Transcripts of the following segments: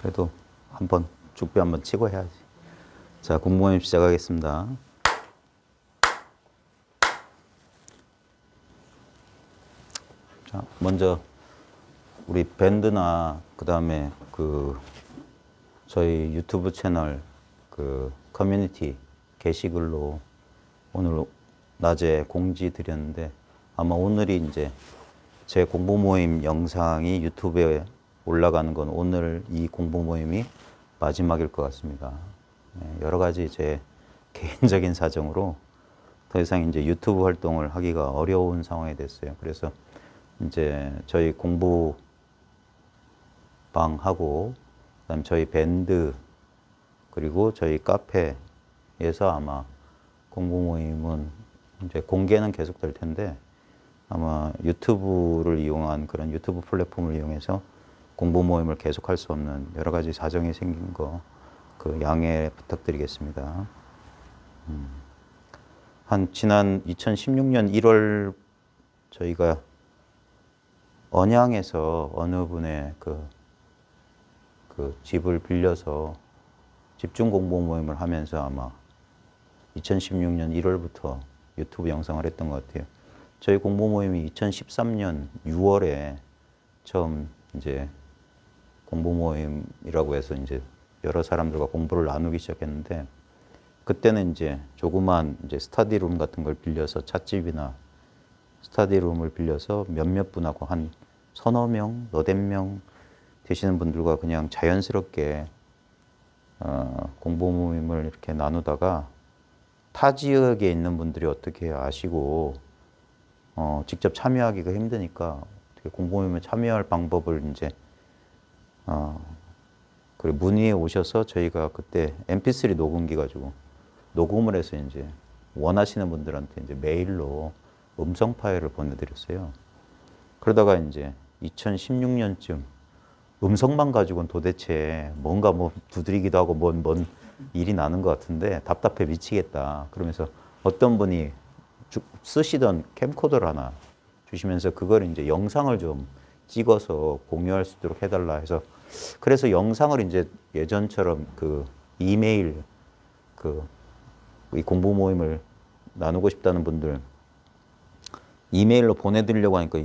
그래도 한번 죽배 한번 치고 해야지. 자, 공모임 시작하겠습니다. 자, 먼저 우리 밴드나 그다음에 저희 유튜브 채널 커뮤니티 게시글로 오늘 낮에 공지 드렸는데 아마 오늘이 이제 제 공부 모임 영상이 유튜브에 올라가는 건 오늘 이 공부 모임이 마지막일 것 같습니다. 여러 가지 제 개인적인 사정으로 더 이상 이제 유튜브 활동을 하기가 어려운 상황이 됐어요. 그래서 이제 저희 공부방하고 그다음 저희 밴드 그리고 저희 카페에서 아마 공부 모임은 이제 공개는 계속 될 텐데 아마 유튜브를 이용한 그런 유튜브 플랫폼을 이용해서 공부 모임을 계속할 수 없는 여러 가지 사정이 생긴 거 양해 부탁드리겠습니다. 한 지난 2016년 1월 저희가 언양에서 어느 분의 집을 빌려서 집중 공부 모임을 하면서 아마 2016년 1월부터 유튜브 영상을 했던 것 같아요. 저희 공부 모임이 2013년 6월에 처음 이제 공부 모임이라고 해서 이제 여러 사람들과 공부를 나누기 시작했는데 그때는 이제 조그만 이제 스터디룸 같은 걸 빌려서 찻집이나 스터디룸을 빌려서 몇몇 분하고 한 서너 명, 너댓 명 되시는 분들과 그냥 자연스럽게 공부 모임을 이렇게 나누다가 타 지역에 있는 분들이 어떻게 아시고 직접 참여하기가 힘드니까 어떻게 공부 모임에 참여할 방법을 이제 그리고 문의해 오셔서 저희가 그때 MP3 녹음기 가지고 녹음을 해서 이제 원하시는 분들한테 이제 메일로 음성 파일을 보내드렸어요. 그러다가 이제 2016년쯤 음성만 가지고는 도대체 뭔가 두드리기도 하고 뭔 일이 나는 것 같은데 답답해 미치겠다. 그러면서 어떤 분이 쓰시던 캠코더를 하나 주시면서 그걸 이제 영상을 좀 찍어서 공유할 수 있도록 해달라 해서 그래서 영상을 이제 예전처럼 이메일 이 공부 모임을 나누고 싶다는 분들 이메일로 보내드리려고 하니까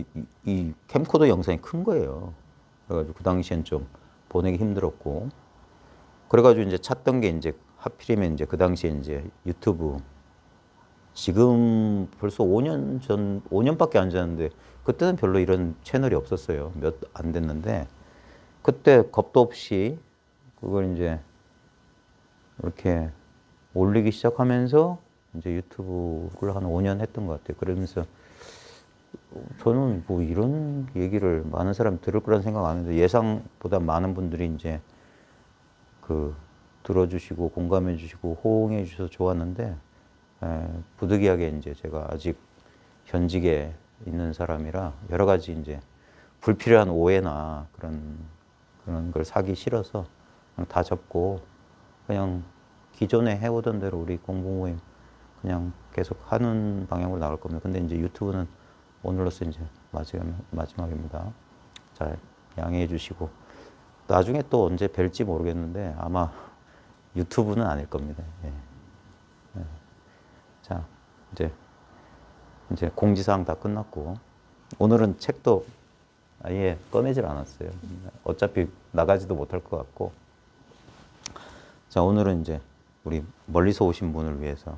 이 캠코더 영상이 큰 거예요. 그래가지고 그 당시엔 좀 보내기 힘들었고 그래가지고 이제 찾던 게 이제 하필이면 이제 그 당시에 이제 유튜브 지금 벌써 5년밖에 안 지났는데 그때는 별로 이런 채널이 없었어요. 몇 안 됐는데 그때 겁도 없이 그걸 이제 이렇게 올리기 시작하면서 이제 유튜브를 한 5년 했던 것 같아요. 그러면서 저는 뭐 이런 얘기를 많은 사람이 들을 거란 생각 안 했는데 예상보다 많은 분들이 이제 들어주시고 공감해 주시고 호응해 주셔서 좋았는데 부득이하게 이제 제가 아직 현직에 있는 사람이라 여러 가지 이제 불필요한 오해나 그런 걸 사기 싫어서 그냥 다 접고 그냥 기존에 해오던 대로 우리 공부 모임 그냥 계속 하는 방향으로 나갈 겁니다. 근데 이제 유튜브는 오늘로서 이제 마지막입니다. 잘 양해해 주시고 나중에 또 언제 뵐지 모르겠는데 아마 유튜브는 아닐 겁니다. 예. 예. 자, 이제 공지사항 다 끝났고 오늘은 책도 아예 꺼내질 않았어요. 어차피 나가지도 못할 것 같고 자, 오늘은 이제 우리 멀리서 오신 분을 위해서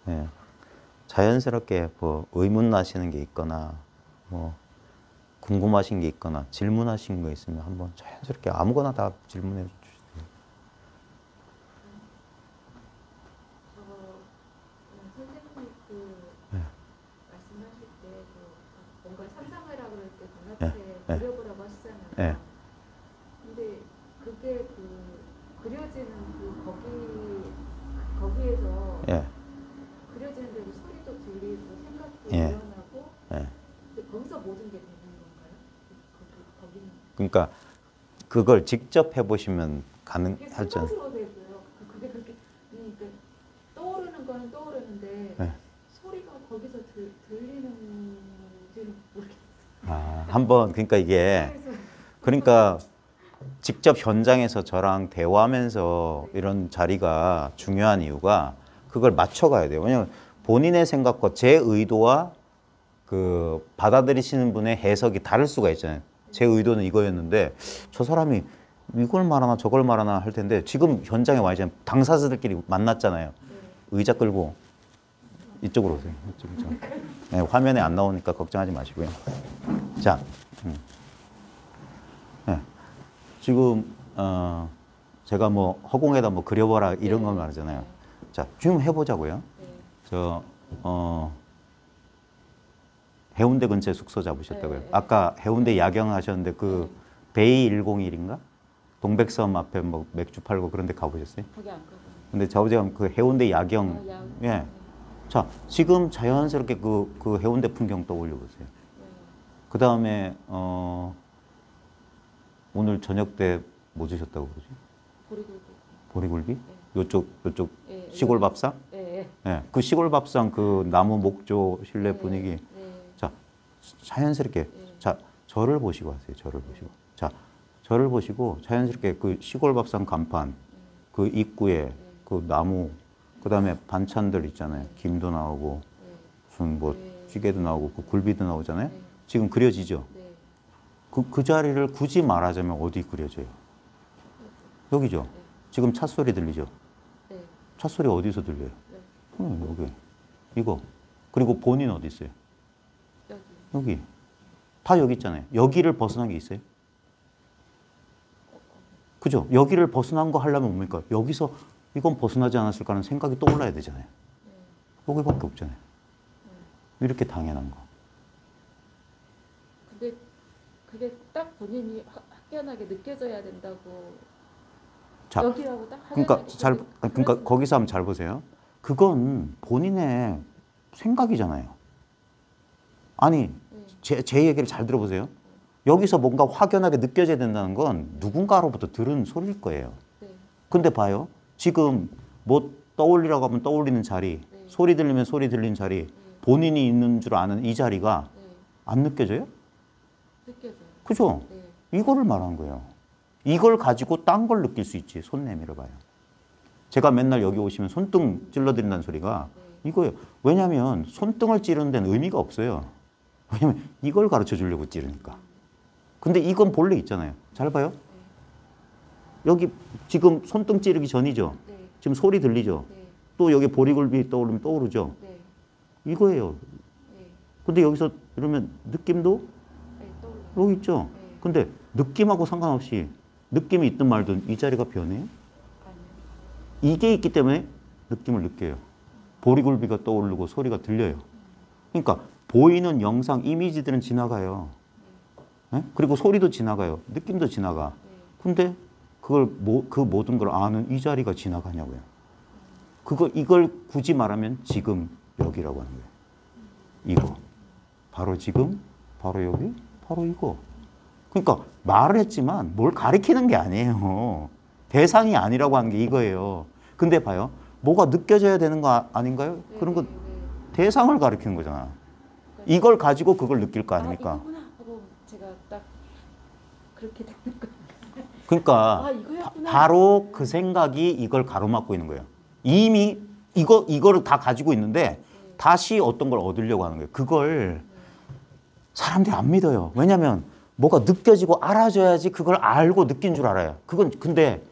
예. 자연스럽게 뭐 의문 나시는 게 있거나 뭐 궁금하신 게 있거나 질문하신 거 있으면 한번 자연스럽게 아무거나 다 질문해 주세요. 선생님이 말씀하실 때 뭔가 상상하라 그럴 때 바깥에 그려보라고 하시잖아요. 근데 그게 그려지는 거기에서 그려지는 대로 소리도 들리고 생각도 일어나고 근데 거기서 모든 게 되는 건가요? 거기는 그러니까 그걸 직접 해보시면 가능하죠. 생각으로 되고요. 그게 그렇게 그러니까 떠오르는 거는 떠오르는데 소리가 거기서 들리는지는 모르겠어요. 한번 그러니까 이게 그러니까 직접 현장에서 저랑 대화하면서 이런 자리가 중요한 이유가 그걸 맞춰가야 돼요. 왜냐하면 본인의 생각과 제 의도와 그 받아들이시는 분의 해석이 다를 수가 있잖아요. 제 의도는 이거였는데 저 사람이 이걸 말하나 저걸 말하나 할 텐데 지금 현장에 와 있잖아요. 당사자들끼리 만났잖아요. 의자 끌고 이쪽으로 오세요. 이쪽. 네, 화면에 안 나오니까 걱정하지 마시고요. 자, 네. 지금 제가 뭐 허공에다 뭐 그려봐라 이런 거 말하잖아요. 자, 지금 해보자고요. 저 해운대 근처에 숙소 잡으셨다고요. 아까 해운대 야경 하셨는데 그 베이 101인가? 동백섬 앞에 뭐 맥주 팔고 그런 데 가보셨어요? 거기 안 가고. 근데 저번에 그 해운대 야경, 예. 자, 지금 자연스럽게 그 해운대 풍경 떠올려 보세요. 그 다음에 오늘 저녁 때 뭐 드셨다고 그러지? 보리굴비. 보리굴비? 네. 요쪽 시골 밥상? 네. 예. 그 시골 밥상 그 나무 목조 실내 네. 분위기. 네. 자, 자연스럽게. 자, 저를 보시고 하세요. 저를 보시고. 자, 저를 보시고 자연스럽게 그 시골 밥상 간판, 그 입구에 그 나무, 그 다음에 반찬들 있잖아요. 김도 나오고, 무슨 뭐 찌개도 나오고, 그 굴비도 나오잖아요. 지금 그려지죠? 그 자리를 굳이 말하자면 어디 그려져요? 여기죠? 지금 차 소리 들리죠? 차 소리 어디서 들려요? 여기. 이거. 그리고 본인 어디 있어요? 여기. 다 여기 있잖아요. 여기를 벗어난 게 있어요? 그죠? 여기를 벗어난 거 하려면 뭡니까? 여기서 이건 벗어나지 않았을까 하는 생각이 떠올라야 되잖아요. 여기밖에 없잖아요. 이렇게 당연한 거. 근데 그게 딱 본인이 확연하게 느껴져야 된다고. 자, 여기라고 딱 그러니까 거기서 한번 잘 보세요. 그건 본인의 생각이잖아요. 아니, 제 얘기를 잘 들어보세요. 여기서 뭔가 확연하게 느껴져야 된다는 건 누군가로부터 들은 소리일 거예요. 근데 봐요. 지금 뭐 떠올리라고 하면 떠올리는 자리, 소리 들리면 소리 들리는 자리, 본인이 있는 줄 아는 이 자리가 안 느껴져요? 느껴져요. 그죠? 이거를 말하는 거예요. 이걸 가지고 딴 걸 느낄 수 있지. 손 내밀어 봐요. 제가 맨날 여기 오시면 손등 찔러드린다는 소리가 이거예요. 왜냐하면 손등을 찌르는 데는 의미가 없어요. 왜냐하면 이걸 가르쳐 주려고 찌르니까. 근데 이건 본래 있잖아요. 잘 봐요. 여기 지금 손등 찌르기 전이죠. 지금 소리 들리죠. 또 여기 보리굴비 떠오르면 떠오르죠. 이거예요. 근데 여기서 이러면 느낌도 여기 있죠. 근데 느낌하고 상관없이 느낌이 있든 말든 이 자리가 변해요? 이게 있기 때문에 느낌을 느껴요. 보리굴비가 떠오르고 소리가 들려요. 그러니까 보이는 영상, 이미지들은 지나가요. 네? 그리고 소리도 지나가요. 느낌도 지나가. 근데 그걸 그 모든 걸 아는 이 자리가 지나가냐고요. 이걸 굳이 말하면 지금 여기라고 하는 거예요. 이거. 바로 지금, 바로 여기, 바로 이거. 그러니까 말을 했지만 뭘 가리키는 게 아니에요. 대상이 아니라고 하는 게 이거예요. 근데 봐요. 뭐가 느껴져야 되는 거 아닌가요? 그런 거 대상을 가리키는 거잖아. 이걸 가지고 그걸 느낄 거 아닙니까? 이거구나 하고 제가 딱 그렇게 되는 거예요. 그러니까 바로 그 생각이 이걸 가로막고 있는 거예요. 이미 이거를 다 가지고 있는데 다시 어떤 걸 얻으려고 하는 거예요. 그걸 사람들이 안 믿어요. 왜냐하면 뭐가 느껴지고 알아줘야지 그걸 알고 느낀 줄 알아요. 그건 근데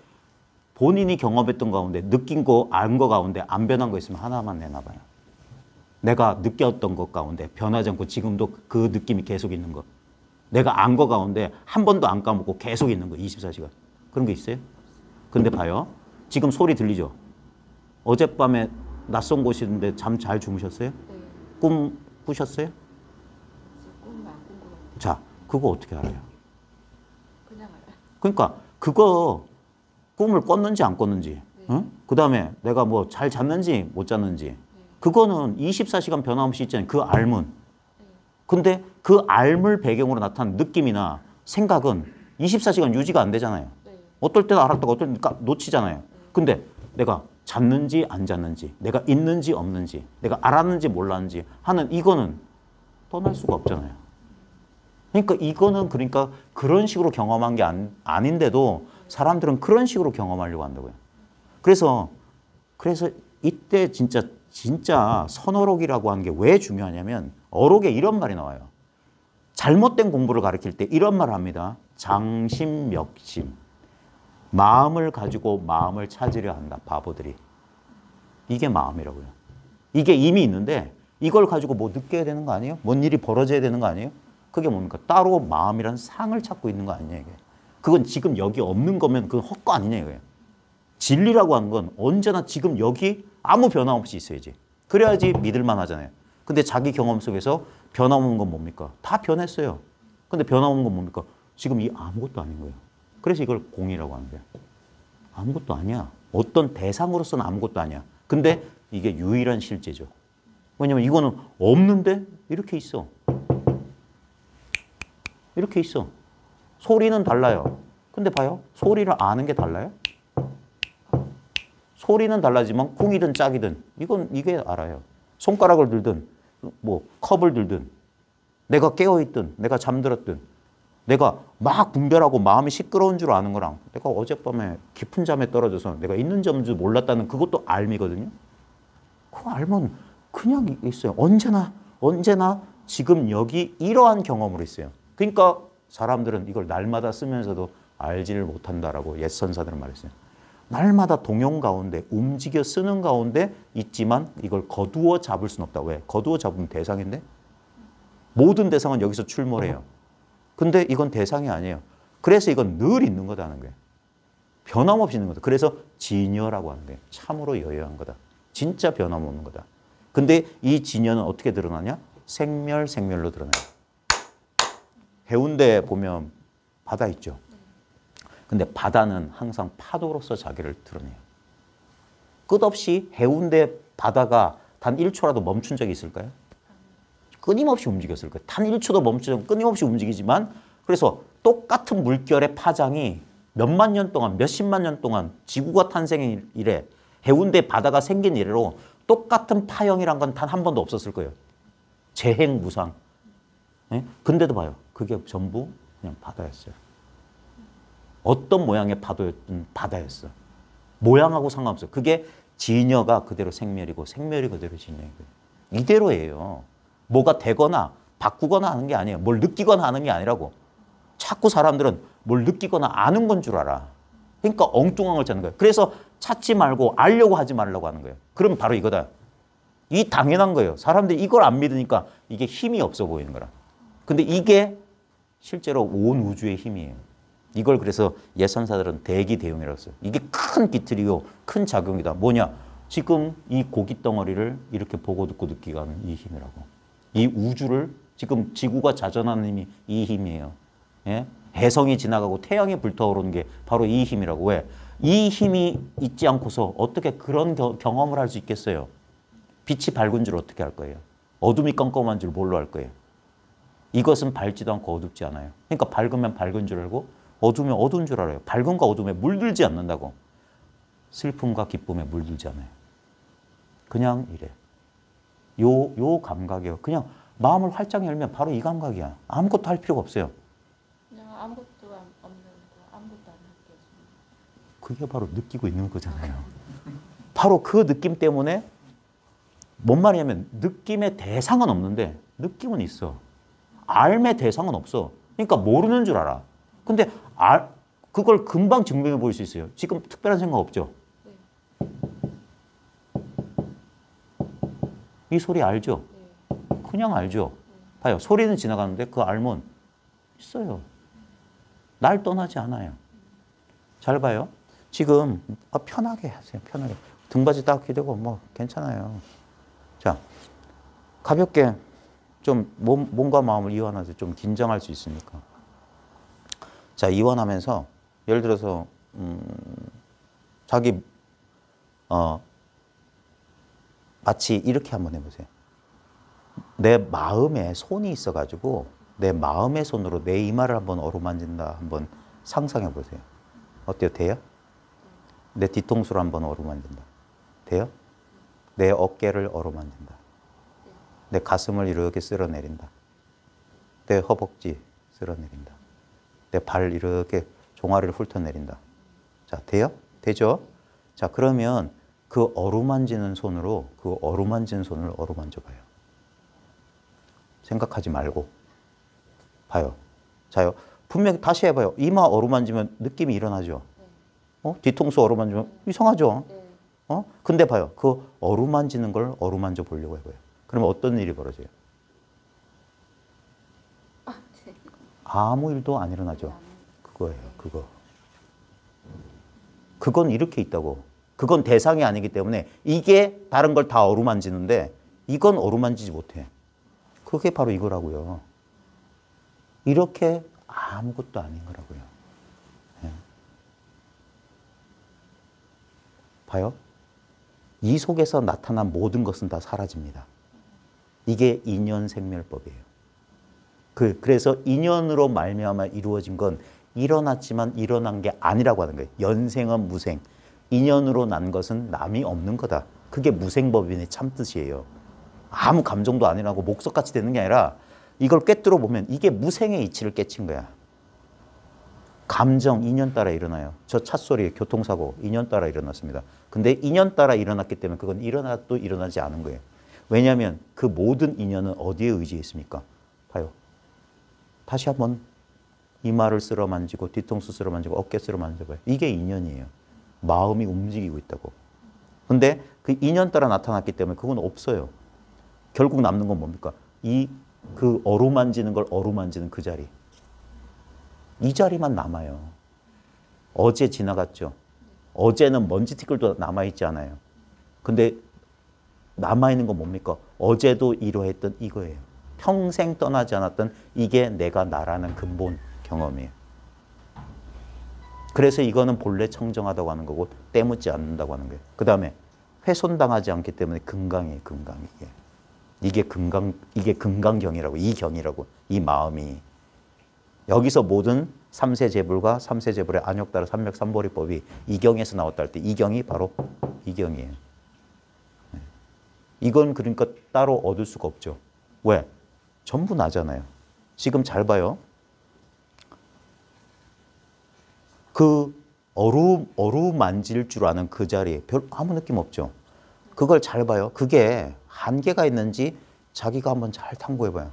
본인이 경험했던 가운데 느낀 거, 안 거 가운데 안 변한 거 있으면 하나만 내놔봐요. 내가 느꼈던 것 가운데 변하지 않고 지금도 그 느낌이 계속 있는 거. 내가 안 거 가운데 한 번도 안 까먹고 계속 있는 거. 24시간. 그런 게 있어요? 근데 봐요. 지금 소리 들리죠? 어젯밤에 낯선 곳인데 잠 잘 주무셨어요? 꿈 꾸셨어요? 꿈은 안 꾼 거 같아요. 자, 그거 어떻게 알아요? 그냥 알아요. 그러니까 그거 꿈을 꿨는지 안 꿨는지, 응? 그 다음에 내가 뭐 잘 잤는지 못 잤는지, 그거는 24시간 변함없이 있잖아요. 그 알문. 근데 그 알물 배경으로 나타난 느낌이나 생각은 24시간 유지가 안 되잖아요. 어떨 때는 알았다가 어떨 때는 놓치잖아요. 근데 내가 잤는지 안 잤는지, 내가 있는지 없는지, 내가 알았는지 몰랐는지 하는 이거는 떠날 수가 없잖아요. 그러니까 이거는 그러니까 그런 식으로 경험한 게 아닌데도 사람들은 그런 식으로 경험하려고 한다고요. 그래서 이때 진짜 선어록이라고 하는 게 왜 중요하냐면 어록에 이런 말이 나와요. 잘못된 공부를 가르칠 때 이런 말을 합니다. 장심역심. 마음을 가지고 마음을 찾으려 한다. 바보들이. 이게 마음이라고요. 이게 이미 있는데 이걸 가지고 뭐 느껴야 되는 거 아니에요? 뭔 일이 벌어져야 되는 거 아니에요? 그게 뭡니까? 따로 마음이란 상을 찾고 있는 거 아니냐 이게. 그건 지금 여기 없는 거면 그건 헛거 아니냐 이거예요. 진리라고 하는 건 언제나 지금 여기 아무 변화 없이 있어야지. 그래야지 믿을만 하잖아요. 근데 자기 경험 속에서 변화오는 건 뭡니까? 다 변했어요. 근데 변화오는 건 뭡니까? 지금 이 아무것도 아닌 거예요. 그래서 이걸 공이라고 하는 거예요. 아무것도 아니야. 어떤 대상으로서는 아무것도 아니야. 근데 이게 유일한 실제죠. 왜냐면 이거는 없는데 이렇게 있어. 이렇게 있어. 소리는 달라요. 근데 봐요. 소리를 아는 게 달라요? 소리는 달라지만 쿵이든 짝이든 이게 알아요. 손가락을 들든 뭐 컵을 들든 내가 깨어있든 내가 잠들었든 내가 막 분별하고 마음이 시끄러운 줄 아는 거랑 내가 어젯밤에 깊은 잠에 떨어져서 내가 있는 점인 줄 몰랐다는 그것도 알미거든요. 그거 알면 그냥 있어요. 언제나 지금 여기 이러한 경험으로 있어요. 그러니까 사람들은 이걸 날마다 쓰면서도 알지를 못한다라고 옛 선사들은 말했어요. 날마다 동용 가운데 움직여 쓰는 가운데 있지만 이걸 거두어 잡을 수는 없다. 왜? 거두어 잡으면 대상인데? 모든 대상은 여기서 출몰해요. 근데 이건 대상이 아니에요. 그래서 이건 늘 있는 거다는 거예요. 변함없이 있는 거다. 그래서 진여라고 하는 거예요. 참으로 여여한 거다. 진짜 변함없는 거다. 근데 이 진여는 어떻게 드러나냐? 생멸로 드러나요. 해운대에 보면 바다 있죠. 근데 바다는 항상 파도로서 자기를 드러내요. 끝없이 해운대 바다가 단 1초라도 멈춘 적이 있을까요? 끊임없이 움직였을 거예요. 단 1초도 멈추지 끊임없이 움직이지만 그래서 똑같은 물결의 파장이 몇만 년 동안, 몇십만 년 동안 지구가 탄생한 이래 해운대 바다가 생긴 이래로 똑같은 파형이란 건 단 한 번도 없었을 거예요. 재행무상. 예? 근데도 봐요. 그게 전부 그냥 바다였어요. 어떤 모양의 파도였든 바다였어. 모양하고 상관없어요. 그게 진여가 그대로 생멸이고 생멸이 그대로 진여이고 이대로예요. 뭐가 되거나 바꾸거나 하는 게 아니에요. 뭘 느끼거나 하는 게 아니라고. 자꾸 사람들은 뭘 느끼거나 아는 건 줄 알아. 그러니까 엉뚱한 걸 찾는 거예요. 그래서 찾지 말고 알려고 하지 말라고 하는 거예요. 그럼 바로 이거다. 이 당연한 거예요. 사람들이 이걸 안 믿으니까 이게 힘이 없어 보이는 거라. 근데 이게 실제로 온 우주의 힘이에요. 이걸 그래서 예선사들은 대기대용이라고 써요. 이게 큰 기틀이고 큰 작용이다. 뭐냐? 지금 이 고기 덩어리를 이렇게 보고 듣고 느끼게 하는 이 힘이라고. 이 우주를 지금 지구가 자전하는 힘이 이 힘이에요. 예? 해성이 지나가고 태양이 불타오르는 게 바로 이 힘이라고. 왜? 이 힘이 있지 않고서 어떻게 그런 경험을 할 수 있겠어요? 빛이 밝은 줄 어떻게 할 거예요? 어둠이 깜깜한 줄 뭘로 할 거예요? 이것은 밝지도 않고 어둡지 않아요. 그러니까 밝으면 밝은 줄 알고 어두우면 어두운 줄 알아요. 밝음과 어둠에 물들지 않는다고. 슬픔과 기쁨에 물들지 않아요. 그냥 이래. 요 감각이에요. 그냥 마음을 활짝 열면 바로 이 감각이야. 아무것도 할 필요가 없어요. 그냥 아무것도 없는 거, 아무것도 안 느껴지는. 그게 바로 느끼고 있는 거잖아요. 바로 그 느낌 때문에 뭔 말이냐면 느낌의 대상은 없는데 느낌은 있어. 알의 대상은 없어. 그러니까 모르는 줄 알아. 근데 그걸 금방 증명해 볼 수 있어요. 지금 특별한 생각 없죠? 네. 이 소리 알죠? 네. 그냥 알죠? 봐요. 소리는 지나가는데 그 알면 있어요. 날 떠나지 않아요. 잘 봐요. 지금 편하게 하세요. 편하게. 등받이 딱 기대고 뭐 괜찮아요. 자, 가볍게 좀 몸과 마음을 이완하세요. 좀 긴장할 수 있으니까. 자, 이완하면서 예를 들어서 자기 마치 이렇게 한번 해보세요. 내 마음에 손이 있어가지고 내 마음의 손으로 내 이마를 한번 어루만진다. 한번 상상해 보세요. 어때요? 돼요? 내 뒤통수를 한번 어루만진다. 돼요? 내 어깨를 어루만진다. 내 가슴을 이렇게 쓸어내린다. 내 허벅지 쓸어내린다. 내 발 이렇게 종아리를 훑어내린다. 자, 돼요? 되죠? 자, 그러면 그 어루만지는 손으로 그 어루만지는 손을 어루만져 봐요. 생각하지 말고 봐요. 자요. 분명히 다시 해봐요. 이마 어루만지면 느낌이 일어나죠. 뒤통수 어루만지면 이상하죠. 근데 봐요. 그 어루만지는 걸 어루만져 보려고 해봐요. 그러면 어떤 일이 벌어져요? 아무 일도 안 일어나죠. 그거예요. 그거. 그건 이렇게 있다고. 그건 대상이 아니기 때문에 이게 다른 걸 다 어루만지는데 이건 어루만지지 못해. 그게 바로 이거라고요. 이렇게 아무것도 아닌 거라고요. 네. 봐요. 이 속에서 나타난 모든 것은 다 사라집니다. 이게 인연생멸법이에요. 그래서 인연으로 말미암아 이루어진 건 일어났지만 일어난 게 아니라고 하는 거예요. 연생은 무생. 인연으로 난 것은 남이 없는 거다. 그게 무생법인의 참뜻이에요. 아무 감정도 안 일어나고 목석같이 되는 게 아니라 이걸 꿰뚫어 보면 이게 무생의 이치를 깨친 거야. 감정, 인연 따라 일어나요. 저 찻소리, 교통사고, 인연 따라 일어났습니다. 근데 인연 따라 일어났기 때문에 그건 일어나도 일어나지 않은 거예요. 왜냐하면 그 모든 인연은 어디에 의지해 있습니까? 봐요. 다시 한번 이마를 쓸어 만지고 뒤통수 쓸어 만지고 어깨 쓸어 만져봐요. 이게 인연이에요. 마음이 움직이고 있다고. 근데 그 인연 따라 나타났기 때문에 그건 없어요. 결국 남는 건 뭡니까? 그 어루만지는 걸 어루만지는 그 자리. 이 자리만 남아요. 어제 지나갔죠. 어제는 먼지 티끌도 남아있지 않아요. 근데 남아있는 건 뭡니까? 어제도 이러했던 이거예요. 평생 떠나지 않았던 이게 내가 나라는 근본 경험이에요. 그래서 이거는 본래 청정하다고 하는 거고 때묻지 않는다고 하는 거예요. 그 다음에 훼손당하지 않기 때문에 금강이에요. 금강 이게 금강경이라고. 이 경이라고. 이 마음이. 여기서 모든 삼세제불과 삼세제불의 안욕따라 삼맥삼보리법이 이 경에서 나왔다 할 때 이 경이 바로 이 경이에요. 이건 그러니까 따로 얻을 수가 없죠. 왜? 전부 나잖아요. 지금 잘 봐요. 그 어루만질 줄 아는 그 자리에 별 아무 느낌 없죠. 그걸 잘 봐요. 그게 한계가 있는지 자기가 한번 잘 탐구해봐요.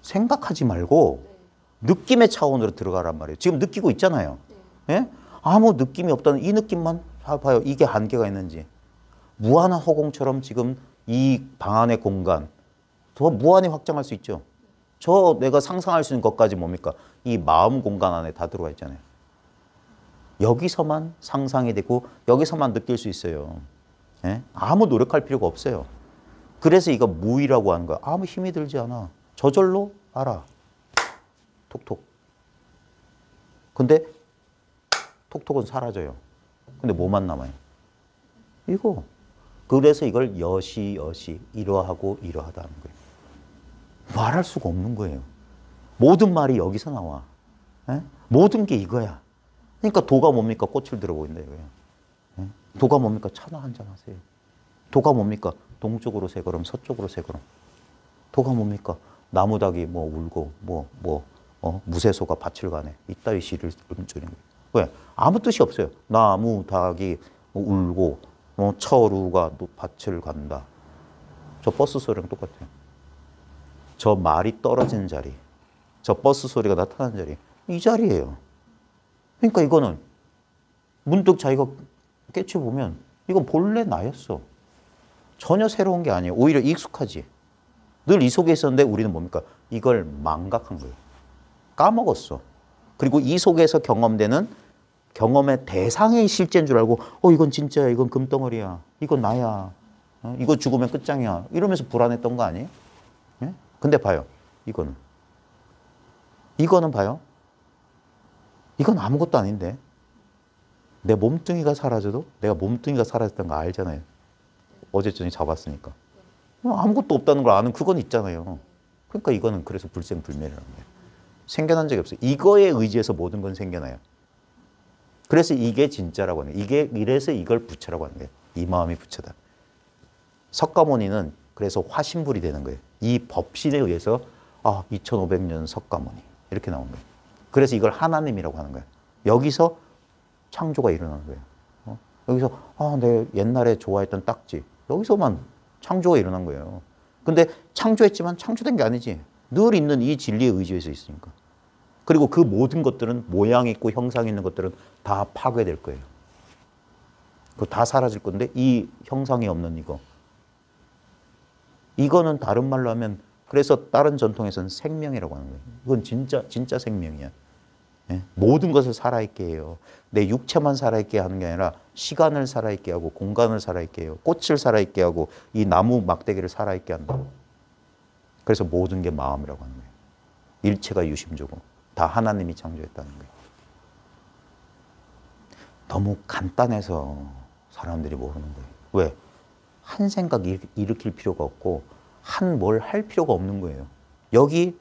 생각하지 말고 느낌의 차원으로 들어가란 말이에요. 지금 느끼고 있잖아요. 예? 아무 느낌이 없다는 이 느낌만 봐요. 이게 한계가 있는지. 무한한 허공처럼 지금 이 방 안의 공간 더 무한히 확장할 수 있죠. 저 내가 상상할 수 있는 것까지 뭡니까? 이 마음 공간 안에 다 들어와 있잖아요. 여기서만 상상이 되고 여기서만 느낄 수 있어요. 예? 아무 노력할 필요가 없어요. 그래서 이거 무의라고 하는 거야. 아무 힘이 들지 않아. 저절로 알아. 톡톡. 근데 톡톡은 사라져요. 근데 뭐만 남아요? 이거. 그래서 이걸 여시 이러하고 이러하다 하는 거예요. 말할 수가 없는 거예요. 모든 말이 여기서 나와. 예? 모든 게 이거야. 그러니까 도가 뭡니까? 꽃을 들어보인다 이거예요. 예? 도가 뭡니까? 차나 한잔 하세요. 도가 뭡니까? 동쪽으로 세 걸음, 서쪽으로 세 걸음. 도가 뭡니까? 나무닭이 뭐 울고 무쇠소가 밭을 가네. 이따위 시를 음주는 거예요. 왜? 아무 뜻이 없어요. 나무닭이 울고 철우가 밭을 간다. 저 버스 소리랑 똑같아요. 저 말이 떨어지는 자리, 저 버스 소리가 나타나는 자리, 이 자리예요. 그러니까 이거는 문득 자기가 깨쳐보면 이건 본래 나였어. 전혀 새로운 게 아니에요. 오히려 익숙하지. 늘 이 속에 있었는데 우리는 뭡니까? 이걸 망각한 거예요. 까먹었어. 그리고 이 속에서 경험되는 경험의 대상이 실제인 줄 알고 이건 진짜야. 이건 금덩어리야. 이건 나야. 이거 죽으면 끝장이야. 이러면서 불안했던 거 아니에요? 예? 근데 봐요. 이거는 봐요. 이건 아무것도 아닌데 내 몸뚱이가 사라져도 내가 몸뚱이가 사라졌다는 거 알잖아요. 어제 저녁에 잡았으니까. 아무것도 없다는 걸 아는 그건 있잖아요. 그러니까 이거는 그래서 불생불멸이라는 거예요. 생겨난 적이 없어요. 이거에 의지해서 모든 건 생겨나요. 그래서 이게 진짜라고 하는 거예요. 이래서 이걸 부처라고 하는 거예요. 이 마음이 부처다. 석가모니는 그래서 화신불이 되는 거예요. 이 법신에 의해서 아, 2500년 석가모니. 이렇게 나온 거예요. 그래서 이걸 하나님이라고 하는 거예요. 여기서 창조가 일어나는 거예요. 여기서 아, 내 옛날에 좋아했던 딱지. 여기서만 창조가 일어난 거예요. 근데 창조했지만 창조된 게 아니지. 늘 있는 이 진리에 의지해서 있으니까. 그리고 그 모든 것들은 모양 있고 형상 있는 것들은 다 파괴될 거예요. 그거 다 사라질 건데 이 형상이 없는 이거는 다른 말로 하면 그래서 다른 전통에서는 생명이라고 하는 거예요. 이건 진짜 생명이야. 예? 모든 것을 살아있게 해요. 내 육체만 살아있게 하는 게 아니라 시간을 살아있게 하고 공간을 살아있게 해요. 꽃을 살아있게 하고 이 나무 막대기를 살아있게 한다고. 그래서 모든 게 마음이라고 하는 거예요. 일체가 유심조고 다 하나님이 창조했다는 거예요. 너무 간단해서 사람들이 모르는 거예요. 왜? 한 생각 일으킬 필요가 없고 한 뭘 할 필요가 없는 거예요. 여기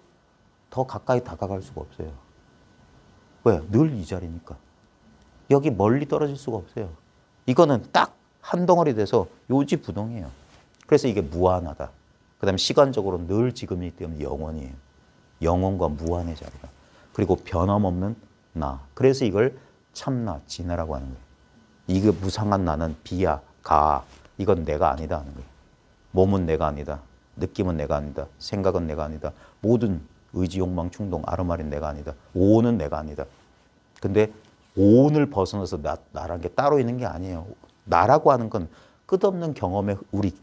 더 가까이 다가갈 수가 없어요. 왜? 늘 이 자리니까. 여기 멀리 떨어질 수가 없어요. 이거는 딱 한 덩어리 돼서 요지부동이에요. 그래서 이게 무한하다. 그 다음에 시간적으로 늘 지금이기 때문에 영원이에요. 영원과 무한의 자리가. 그리고 변함없는 나. 그래서 이걸 참나, 진화라고 하는 거예요. 이게 무상한 나는 비야, 가. 이건 내가 아니다 하는 거예요. 몸은 내가 아니다. 느낌은 내가 아니다. 생각은 내가 아니다. 모든 의지, 욕망, 충동, 아르마린 내가 아니다. 오는 내가 아니다. 근데 오온을 벗어나서 나라는 게 따로 있는 게 아니에요. 나라고 하는 건 끝없는 경험의 우리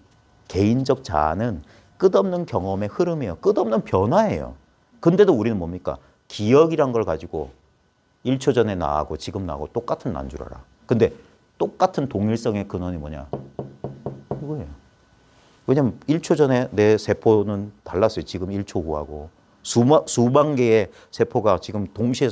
개인적 자아는 끝없는 경험의 흐름이에요. 끝없는 변화예요. 근데도 우리는 뭡니까? 기억이란 걸 가지고 1초 전에 나하고 지금 나하고 똑같은 나인 줄 알아. 근데 똑같은 동일성의 근원이 뭐냐? 이거예요. 왜냐면 1초 전에 내 세포는 달랐어요. 지금 1초 후하고. 수만 개의 세포가 지금 동시에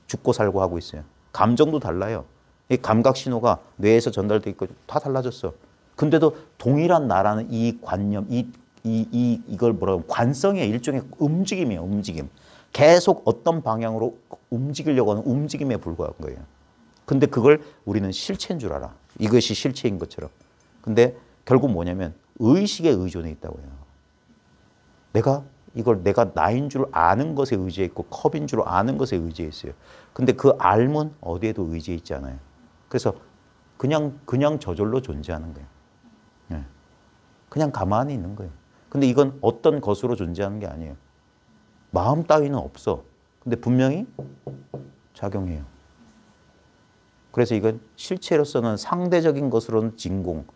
죽고 살고 하고 있어요. 감정도 달라요. 이 감각 신호가 뇌에서 전달돼 있고 다 달라졌어. 근데도 동일한 나라는 이 관념, 이걸 뭐라고 하면 관성의 일종의 움직임이에요. 움직임. 계속 어떤 방향으로 움직이려고 하는 움직임에 불과한 거예요. 근데 그걸 우리는 실체인 줄 알아. 이것이 실체인 것처럼. 근데 결국 뭐냐면 의식에 의존해 있다고 해요. 내가 나인 줄 아는 것에 의지해 있고 컵인 줄 아는 것에 의지해 있어요. 근데 그 알은 어디에도 의지해 있지 않아요. 그래서 그냥 저절로 존재하는 거예요. 네. 그냥 가만히 있는 거예요. 근데 이건 어떤 것으로 존재하는 게 아니에요. 마음 따위는 없어. 근데 분명히 작용해요. 그래서 이건 실체로서는 상대적인 것으로는 진공,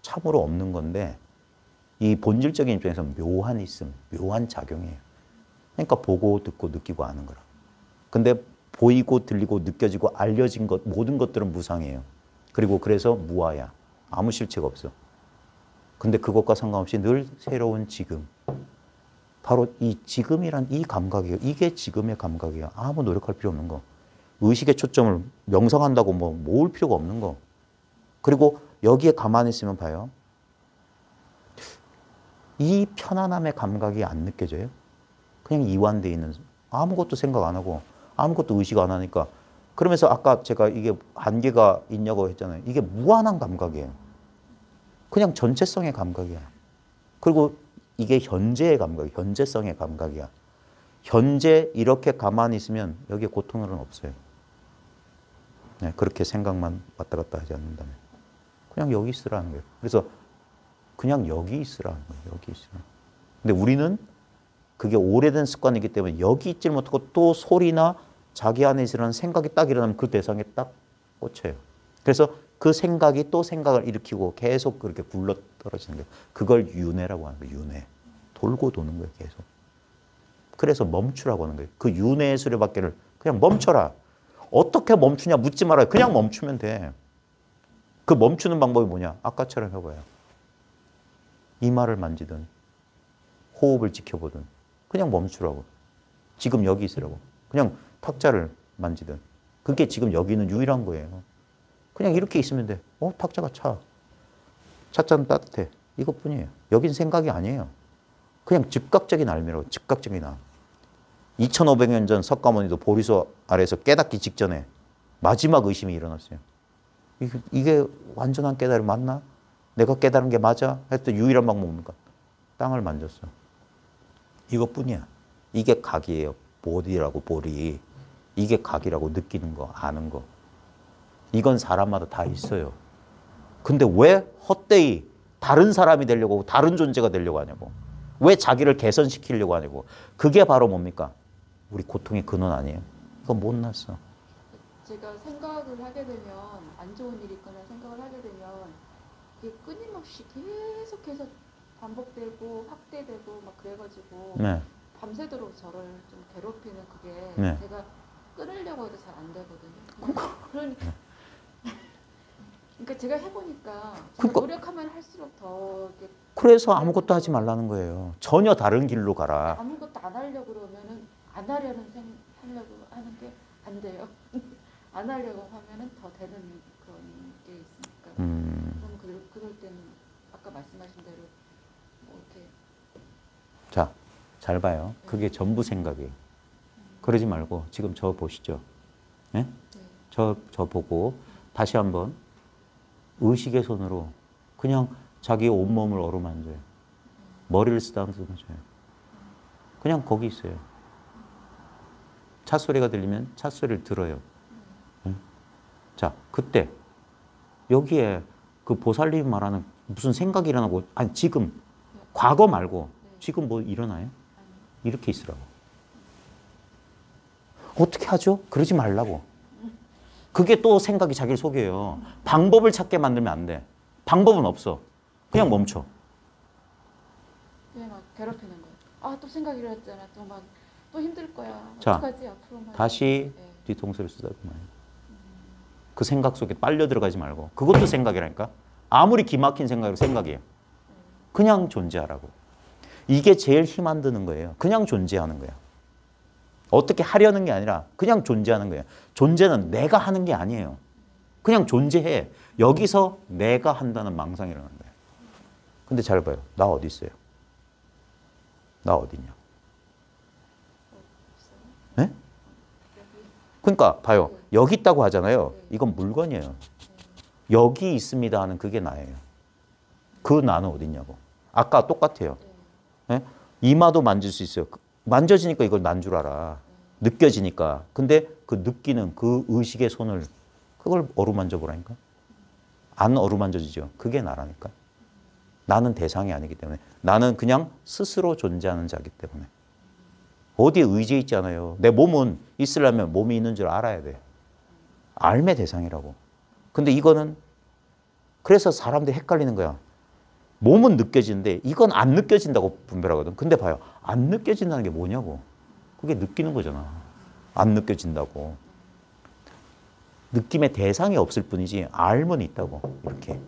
참으로 없는 건데 이 본질적인 입장에서 묘한 있음, 묘한 작용이에요. 그러니까 보고 듣고 느끼고 아는 거라. 근데 보이고 들리고 느껴지고 알려진 것 모든 것들은 무상이에요. 그리고 그래서 무아야. 아무 실체가 없어. 근데 그것과 상관없이 늘 새로운 지금. 바로 이 지금이란 이 감각이에요. 이게 지금의 감각이야. 아무 노력할 필요 없는 거. 의식의 초점을 명상한다고 모을 필요가 없는 거. 그리고 여기에 가만히 있으면 봐요. 이 편안함의 감각이 안 느껴져요? 그냥 이완되어 있는, 아무것도 생각 안 하고 아무것도 의식 안 하니까. 그러면서 아까 제가 이게 한계가 있냐고 했잖아요. 이게 무한한 감각이에요. 그냥 전체성의 감각이야. 그리고 이게 현재의 감각이야. 현재성의 감각이야. 현재 이렇게 가만히 있으면 여기에 고통은 없어요. 네, 그렇게 생각만 왔다 갔다 하지 않는다면. 그냥 여기 있으라는 거예요. 그래서 그냥 여기 있으라는 거예요. 여기 있으라. 근데 우리는 그게 오래된 습관이기 때문에 여기 있질 못하고 또 소리나 자기 안에 있으라는 생각이 딱 일어나면 그 대상에 딱 꽂혀요. 그래서 그 생각이 또 생각을 일으키고 계속 그렇게 굴러 떨어지는 거예요. 그걸 윤회라고 하는 거예요. 윤회. 돌고 도는 거예요. 계속. 그래서 멈추라고 하는 거예요. 그 윤회의 수레바퀴를 그냥 멈춰라. 어떻게 멈추냐 묻지 말아요. 그냥 멈추면 돼. 그 멈추는 방법이 뭐냐? 아까처럼 해봐요. 이마를 만지든 호흡을 지켜보든 그냥 멈추라고. 지금 여기 있으라고. 그냥 탁자를 만지든. 그게 지금 여기는 유일한 거예요. 그냥 이렇게 있으면 돼. 탁자가 차. 찻잔은 따뜻해. 이것뿐이에요. 여긴 생각이 아니에요. 그냥 즉각적인 알미라고. 즉각적인 알. 2500년 전 석가모니도 보리수 아래에서 깨닫기 직전에 마지막 의심이 일어났어요. 이게 완전한 깨달음 맞나? 내가 깨달은 게 맞아? 했더니 유일한 방법은 뭡니까? 땅을 만졌어. 이것뿐이야. 이게 각이에요. 볼이라고 볼이. 이게 각이라고 느끼는 거, 아는 거. 이건 사람마다 다 있어요. 근데 왜 헛되이 다른 사람이 되려고 하고 다른 존재가 되려고 하냐고. 왜 자기를 개선시키려고 하냐고. 그게 바로 뭡니까? 우리 고통의 근원 아니에요. 이거 못났어. 제가 생각을 하게 되면 안 좋은 일이 있거나 생각을 하게 되면 이게 끊임없이 계속해서 반복되고 확대되고 막 그래가지고 네. 밤새도록 저를 좀 괴롭히는 그게 네. 제가 끊으려고 해도 잘 안 되거든요. 그러니까 제가 해보니까 제가 노력하면 할수록 더 이렇게 그래서 아무것도 하지 말라는 거예요. 전혀 다른 길로 가라. 아무것도 안 하려고 그러면은 안 하려고 하는 게 안 돼요. 안 하려고 하면은 더 되는 그런 게 있으니까. 그럼 그럴 때는 아까 말씀하신 대로 뭐 이렇게 자, 잘 봐요. 그게 전부 생각이에요. 그러지 말고 지금 저 보시죠. 네? 네. 저 보고 다시 한번 의식의 손으로 그냥 자기의 온몸을 어루만져요. 머리를 쓰다듬어줘요. 그냥 거기 있어요. 차 소리가 들리면 차 소리를 들어요. 네? 자, 그때 여기에 그 보살님이 말하는 무슨 생각이 일어나고 아니 지금 과거 말고 지금 뭐 일어나요? 이렇게 있으라고. 어떻게 하죠? 그러지 말라고. 그게 또 생각이 자기를 속여요. 방법을 찾게 만들면 안 돼. 방법은 없어. 그냥 멈춰. 막 괴롭히는 거예요. 아, 또 생각이 일어났잖아. 또 힘들 거야. 자, 어떡하지 앞으로만. 다시 네. 뒤통수를 쓰다듬어요. 그 생각 속에 빨려 들어가지 말고. 그것도 생각이라니까. 아무리 기막힌 생각이에요. 그냥 존재하라고. 이게 제일 힘 안 드는 거예요. 그냥 존재하는 거야. 어떻게 하려는 게 아니라 그냥 존재하는 거예요. 존재는 내가 하는 게 아니에요. 그냥 존재해. 여기서 내가 한다는 망상이 일어나는 거예요. 근데 잘 봐요. 나 어디 있어요? 나 어디냐? 네? 그러니까 봐요. 여기 있다고 하잖아요. 이건 물건이에요. 여기 있습니다 하는 그게 나예요. 그 나는 어디 있냐고. 아까 똑같아요. 네? 이마도 만질 수 있어요. 만져지니까 이걸 난 줄 알아. 느껴지니까. 근데 그 느끼는 그 의식의 손을 그걸 어루만져 보라니까. 안 어루만져지죠. 그게 나라니까. 나는 대상이 아니기 때문에. 나는 그냥 스스로 존재하는 자이기 때문에. 어디에 의지해 있지 않아요. 내 몸은 있으려면 몸이 있는 줄 알아야 돼. 알매 대상이라고. 근데 이거는 그래서 사람들이 헷갈리는 거야. 몸은 느껴지는데 이건 안 느껴진다고 분별하거든. 근데 봐요. 안 느껴진다는 게 뭐냐고. 그게 느끼는 거잖아. 안 느껴진다고. 느낌의 대상이 없을 뿐이지 알면 있다고. 이렇게.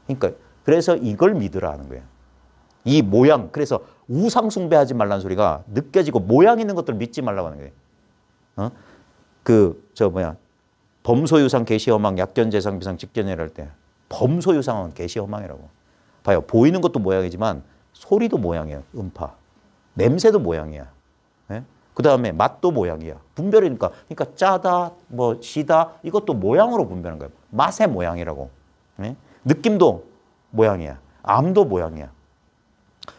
그러니까 그래서 이걸 믿으라 하는 거예요. 이 모양. 그래서 우상 숭배하지 말라는 소리가 느껴지고 모양 있는 것들을 믿지 말라고 하는 거예요. 범소유상, 계시허망, 약견재상, 비상, 직견이랄 때 범소유상은 계시허망이라고. 봐요. 보이는 것도 모양이지만 소리도 모양이에요. 음파. 냄새도 모양이야. 네? 그 다음에 맛도 모양이야. 분별이니까. 그러니까 짜다, 뭐 시다 이것도 모양으로 분별하는 거예요. 맛의 모양이라고. 네? 느낌도 모양이야. 암도 모양이야.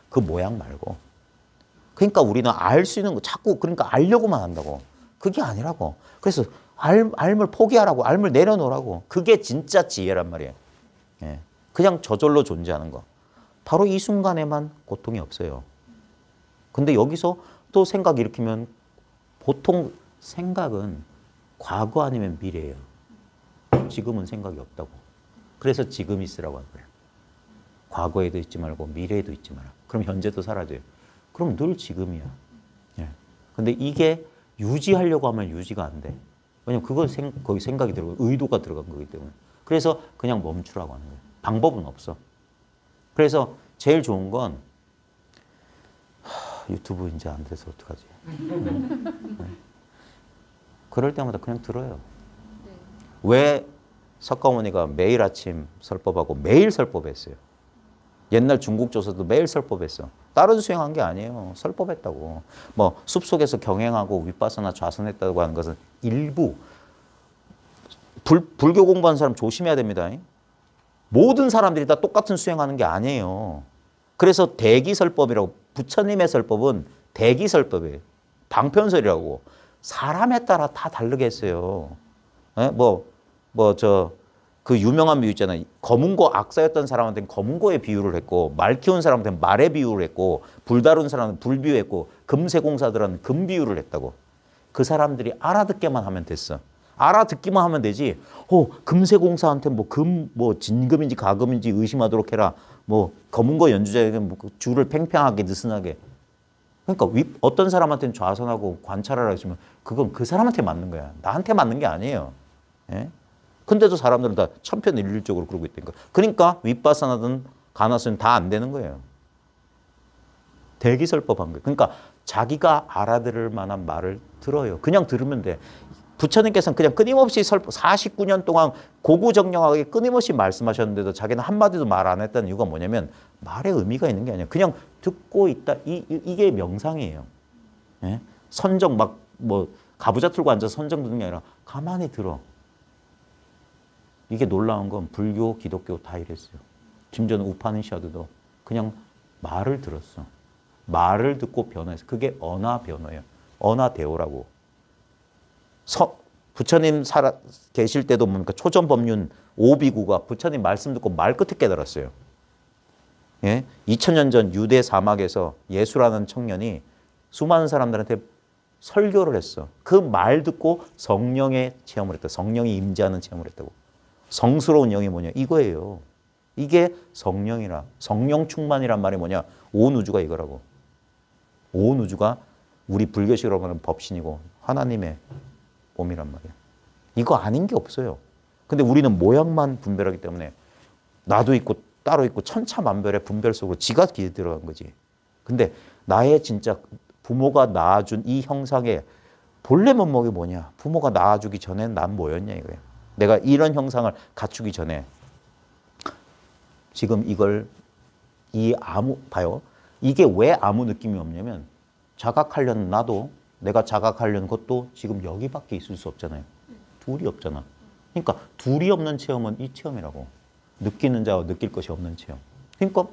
그 모양 말고. 그러니까 우리는 알 수 있는 거 자꾸 그러니까 알려고만 한다고. 그게 아니라고. 그래서 알물 포기하라고. 알물 내려놓으라고. 그게 진짜 지혜란 말이에요. 예. 그냥 저절로 존재하는 거. 바로 이 순간에만 고통이 없어요. 근데 여기서 또 생각 일으키면 보통 생각은 과거 아니면 미래예요. 지금은 생각이 없다고. 그래서 지금 있으라고 하는 거예요. 과거에도 있지 말고 미래에도 있지 마라. 그럼 현재도 사라져요. 그럼 늘 지금이야. 예. 근데 이게 유지하려고 하면 유지가 안 돼. 왜냐면 거기 생각이 들어가고 의도가 들어간 거기 때문에. 그래서 그냥 멈추라고 하는 거예요. 방법은 없어. 그래서 제일 좋은 건 유튜브 이제 안 돼서 어떡하지? 네. 그럴 때마다 그냥 들어요. 네. 왜 석가모니가 매일 아침 설법하고 매일 설법했어요? 옛날 중국 조서도 매일 설법했어. 다른 수행한 게 아니에요. 설법했다고. 뭐 숲속에서 경행하고 윗바사나 좌선했다고 하는 것은 일부. 불교 공부하는 사람 조심해야 됩니다. 모든 사람들이 다 똑같은 수행하는 게 아니에요. 그래서 대기설법이라고 부처님의 설법은 대기설법이에요. 방편설이라고. 사람에 따라 다 다르게 했어요. 예? 그 유명한 비유 있잖아요. 검은고 악사였던 사람한테는 검은고의 비유를 했고, 말 키운 사람한테는 말의 비유를 했고, 불 다룬 사람은 불 비유했고, 금세공사들은 금 비유를 했다고. 그 사람들이 알아듣게만 하면 됐어. 알아듣기만 하면 되지. 금세공사한테 진금인지 가금인지 의심하도록 해라. 검은고 연주자에게 줄을 팽팽하게 느슨하게. 그러니까 어떤 사람한테는 좌선하고 관찰하라 했으면 그건 그 사람한테 맞는 거야. 나한테 맞는 게 아니에요. 예? 근데도 사람들은 다 천편일률적으로 그러고 있다니까. 그러니까 윗바사나든 가나스는 다 안 되는 거예요. 대기설법한 거예요. 그러니까 자기가 알아들을 만한 말을 들어요. 그냥 들으면 돼. 부처님께서는 그냥 끊임없이 49년 동안 고구정령하게 끊임없이 말씀하셨는데도 자기는 한마디도 말 안 했다는 이유가 뭐냐면 말에 의미가 있는 게 아니야. 그냥 듣고 있다. 이게 명상이에요. 예? 선정 가부좌 틀고 앉아서 선정 듣는 게 아니라 가만히 들어. 이게 놀라운 건 불교, 기독교 다 이랬어요. 심지어는 우파니샤드도 그냥 말을 들었어. 말을 듣고 변화했어. 그게 언화 변화예요. 언화 대오라고. 부처님 계실 때도 뭡니까? 초전법륜 오비구가 부처님 말씀 듣고 말 끝에 깨달았어요. 예? 2000년 전 유대 사막에서 예수라는 청년이 수많은 사람들한테 설교를 했어. 그 말 듣고 성령의 체험을 했다. 성령이 임재하는 체험을 했다고. 성스러운 영이 뭐냐? 이거예요. 이게 성령이라. 성령 충만이란 말이 뭐냐? 온 우주가 이거라고. 온 우주가 우리 불교식으로 말하면 법신이고 하나님의 몸이란 말이야. 이거 아닌 게 없어요. 근데 우리는 모양만 분별하기 때문에 나도 있고 따로 있고 천차만별의 분별 속으로 지가 들어간 거지. 근데 나의 진짜 부모가 낳아준 이 형상의 본래 면목이 뭐냐? 부모가 낳아주기 전엔 난 뭐였냐 이거예요. 내가 이런 형상을 갖추기 전에 지금 이걸 봐요. 이게 왜 아무 느낌이 없냐면 자각하려는 나도 내가 자각하려는 것도 지금 여기밖에 있을 수 없잖아요. 둘이 없잖아. 그러니까 둘이 없는 체험은 이 체험이라고. 느끼는 자와 느낄 것이 없는 체험. 그러니까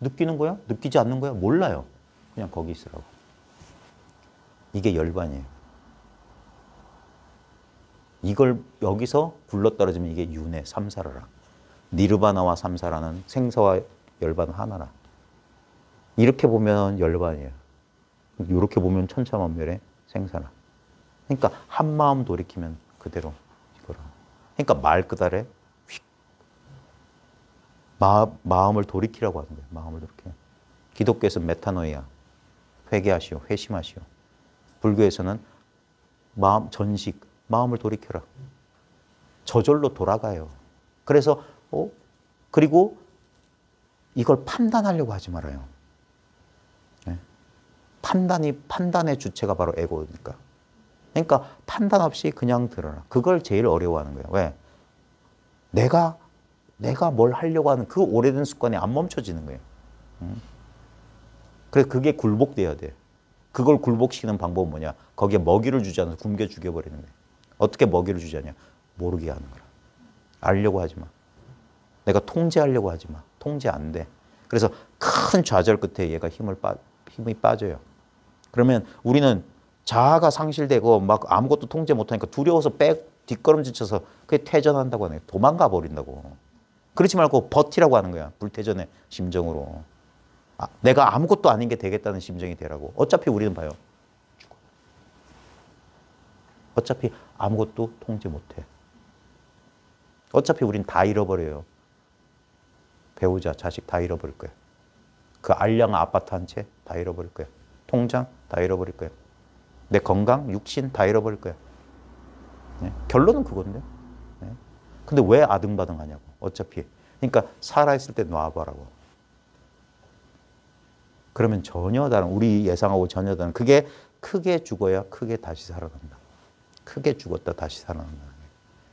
느끼는 거야? 느끼지 않는 거야? 몰라요. 그냥 거기 있으라고. 이게 열반이에요. 이걸 여기서 굴러떨어지면 이게 윤회, 삼사라라. 니르바나와 삼사라는 생사와 열반 하나라. 이렇게 보면 열반이에요. 이렇게 보면 천차만별의 생사라. 그러니까 한 마음 돌이키면 그대로 이거라. 그러니까 말 끝아래 휙 마음을 돌이키라고 하는 거예요. 마음을 돌이켜. 기독교에서는 메타노이아, 회개하시오, 회심하시오. 불교에서는 전식, 마음을 돌이켜라. 저절로 돌아가요. 그래서 그리고 이걸 판단하려고 하지 말아요. 네? 판단의 주체가 바로 에고니까. 그러니까 판단 없이 그냥 들어라. 그걸 제일 어려워하는 거예요. 왜? 내가 뭘 하려고 하는 그 오래된 습관이 안 멈춰지는 거예요. 그래서 그게 굴복돼야 돼. 그걸 굴복시키는 방법은 뭐냐? 거기에 먹이를 주지 않아서 굶겨 죽여버리는 거예요. 어떻게 먹이를 주지 않냐? 모르게 하는 거야. 알려고 하지 마. 내가 통제하려고 하지 마. 통제 안 돼. 그래서 큰 좌절 끝에 얘가 힘이 빠져요. 그러면 우리는 자아가 상실되고 막 아무것도 통제 못하니까 두려워서 뒷걸음질 쳐서 그게 퇴전한다고 하는 거예요. 도망가 버린다고. 그렇지 말고 버티라고 하는 거야. 불퇴전의 심정으로. 내가 아무것도 아닌 게 되겠다는 심정이 되라고. 어차피 우리는 봐요. 죽어. 어차피 아무것도 통제 못해. 어차피 우린 다 잃어버려요. 배우자, 자식 다 잃어버릴 거야. 그 알량한 아파트 한 채 다 잃어버릴 거야. 통장 다 잃어버릴 거야. 내 건강, 육신 다 잃어버릴 거야. 네? 결론은 그건데. 네? 근데 왜 아등바등 하냐고. 어차피. 그러니까 살아있을 때 놔봐라고. 그러면 전혀 다른, 우리 예상하고 전혀 다른, 그게 크게 죽어야 크게 다시 살아난다. 크게 죽었다 다시 살아난다.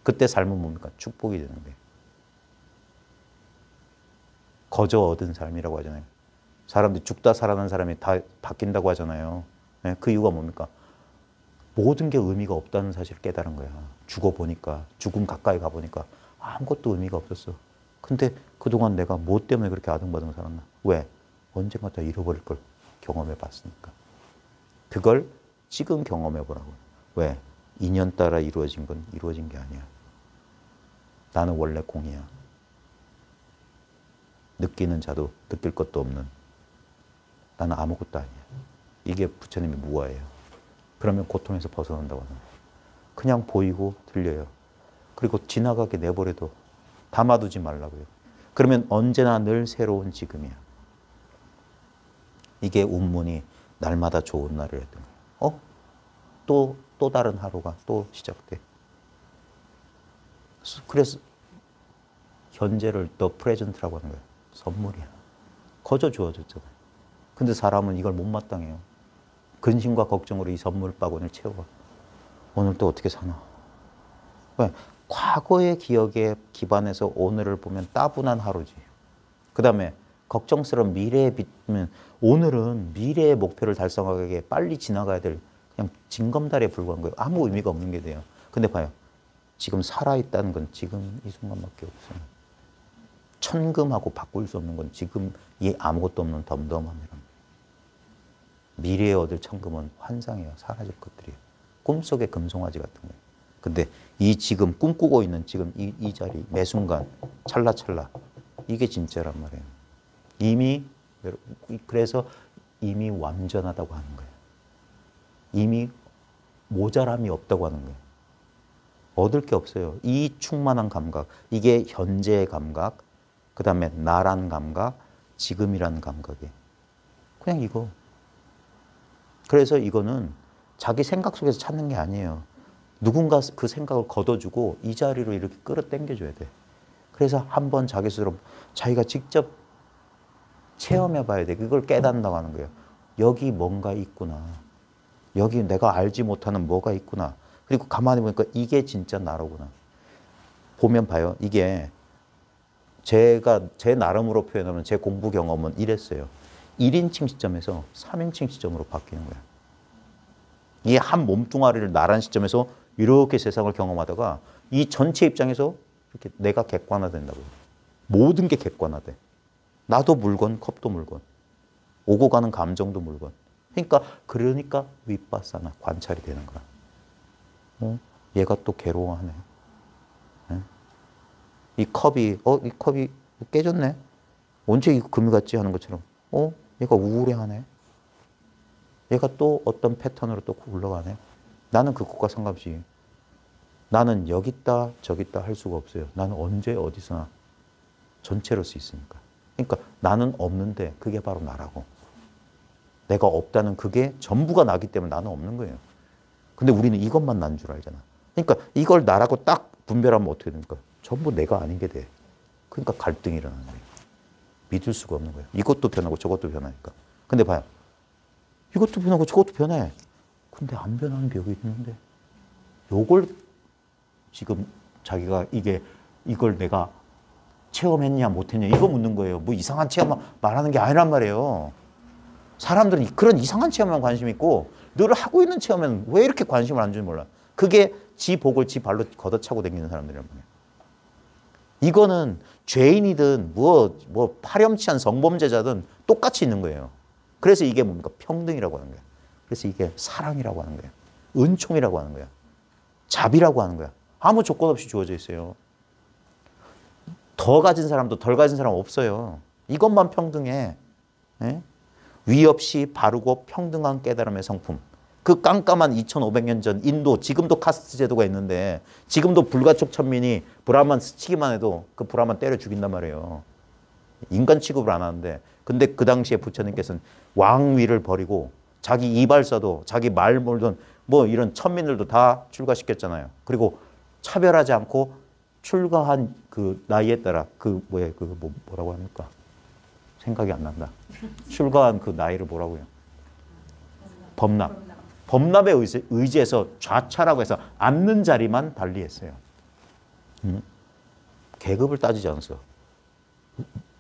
그때 삶은 뭡니까? 축복이 되는 거예요. 거저 얻은 삶이라고 하잖아요. 사람들이 죽다 살아난 사람이 다 바뀐다고 하잖아요. 네? 그 이유가 뭡니까? 모든 게 의미가 없다는 사실을 깨달은 거야. 죽어보니까, 죽음 가까이 가보니까 아무것도 의미가 없었어. 근데 그동안 내가 뭐 때문에 그렇게 아등바등 살았나? 왜? 언젠가 다 잃어버릴 걸 경험해 봤으니까. 그걸 지금 경험해 보라고. 왜? 인연 따라 이루어진 건 이루어진 게 아니야. 나는 원래 공이야. 느끼는 자도 느낄 것도 없는. 나는 아무것도 아니야. 이게 부처님의 무아예요. 그러면 고통에서 벗어난다고 하는 거예요. 그냥 보이고 들려요. 그리고 지나가게 내버려도 담아두지 말라고요. 그러면 언제나 늘 새로운 지금이야. 이게 운문이 날마다 좋은 날을 했던 거예요. 또 다른 하루가 또 시작돼. 그래서 현재를 더 프레젠트라고 하는 거예요. 선물이야. 거저 주어졌잖아요. 근데 사람은 이걸 못마땅해요. 근심과 걱정으로 이 선물 바구니를 채워. 오늘 또 어떻게 사나? 왜? 과거의 기억에 기반해서 오늘을 보면 따분한 하루지. 그 다음에 걱정스러운 미래에 비면 오늘은 미래의 목표를 달성하기에 빨리 지나가야 될 그냥 징검다리에 불과한 거예요. 아무 의미가 없는 게 돼요. 근데 봐요. 지금 살아있다는 건 지금 이 순간밖에 없어요. 천금하고 바꿀 수 없는 건 지금 이 아무것도 없는 덤덤함이랍니다. 미래에 얻을 천금은 환상이에요. 사라질 것들이에요. 꿈속의 금송아지 같은 거예요. 근데 이 지금 꿈꾸고 있는 지금 이 자리 매 순간 찰나찰나 이게 진짜란 말이에요. 이미 그래서 이미 완전하다고 하는 거예요. 이미 모자람이 없다고 하는 거예요. 얻을 게 없어요. 이 충만한 감각, 이게 현재의 감각, 그 다음에 나란 감각, 지금이라는 감각이에요. 그냥 이거. 그래서 이거는 자기 생각 속에서 찾는 게 아니에요. 누군가 그 생각을 걷어주고 이 자리로 이렇게 끌어당겨줘야 돼. 그래서 한번 자기 스스로 자기가 직접 체험해 봐야 돼. 그걸 깨닫는다고 하는 거예요. 여기 뭔가 있구나. 여기 내가 알지 못하는 뭐가 있구나. 그리고 가만히 보니까 이게 진짜 나로구나. 보면 봐요. 이게 제가 제 나름으로 표현하면 제 공부 경험은 이랬어요. 1인칭 시점에서 3인칭 시점으로 바뀌는 거예요. 이 한 몸뚱아리를 나란 시점에서 이렇게 세상을 경험하다가 이 전체 입장에서 이렇게 내가 객관화된다고요. 모든 게 객관화돼. 나도 물건, 컵도 물건. 오고 가는 감정도 물건. 그러니까 윗바사나 관찰이 되는 거야. 얘가 또 괴로워하네. 이 컵이 깨졌네. 언제 이거 금이 갔지 하는 것처럼. 얘가 우울해하네. 얘가 또 어떤 패턴으로 또 굴러가네. 나는 그것과 상관없이 나는 여기 있다 저기 있다 할 수가 없어요. 나는 언제 어디서나 전체로서 있으니까. 그러니까 나는 없는데 그게 바로 나라고. 내가 없다는 그게 전부가 나기 때문에 나는 없는 거예요. 근데 우리는 이것만 난 줄 알잖아. 그러니까 이걸 나라고 딱 분별하면 어떻게 됩니까? 전부 내가 아닌 게 돼. 그러니까 갈등이 일어나는 거예요. 믿을 수가 없는 거예요. 이것도 변하고 저것도 변하니까. 근데 봐요. 이것도 변하고 저것도 변해. 근데 안 변하는 게 여기 있는데. 요걸 지금 자기가 이걸 내가 체험했냐 못했냐 이거 묻는 거예요. 뭐 이상한 체험 말하는 게 아니란 말이에요. 사람들은 그런 이상한 체험만 관심 있고 늘 하고 있는 체험에는 왜 이렇게 관심을 안 주는지 몰라. 그게 지 복을 지 발로 걷어차고 다니는 사람들이란 말이에요. 이거는 죄인이든 뭐 파렴치한 성범죄자든 똑같이 있는 거예요. 그래서 이게 뭡니까? 평등이라고 하는 거예요. 그래서 이게 사랑이라고 하는 거예요. 은총이라고 하는 거예요. 자비라고 하는 거야. 아무 조건 없이 주어져 있어요. 더 가진 사람도 덜 가진 사람 없어요. 이것만 평등해. 예? 위 없이 바르고 평등한 깨달음의 성품. 그 깜깜한 2500년 전 인도, 지금도 카스트 제도가 있는데 지금도 불가촉 천민이 브라만 스치기만 해도 그 브라만 때려 죽인단 말이에요. 인간 취급을 안 하는데 근데 그 당시에 부처님께서는 왕위를 버리고 자기 이발사도 자기 말 몰던 뭐 이런 천민들도 다 출가시켰잖아요. 그리고 차별하지 않고 출가한 그 나이에 따라 뭐라고 합니까? 생각이 안 난다. 출가한 그 나이를 뭐라고요? 범납. 범납에 의지해서 좌차라고 해서 앉는 자리만 달리했어요. 계급을 따지지 않았어.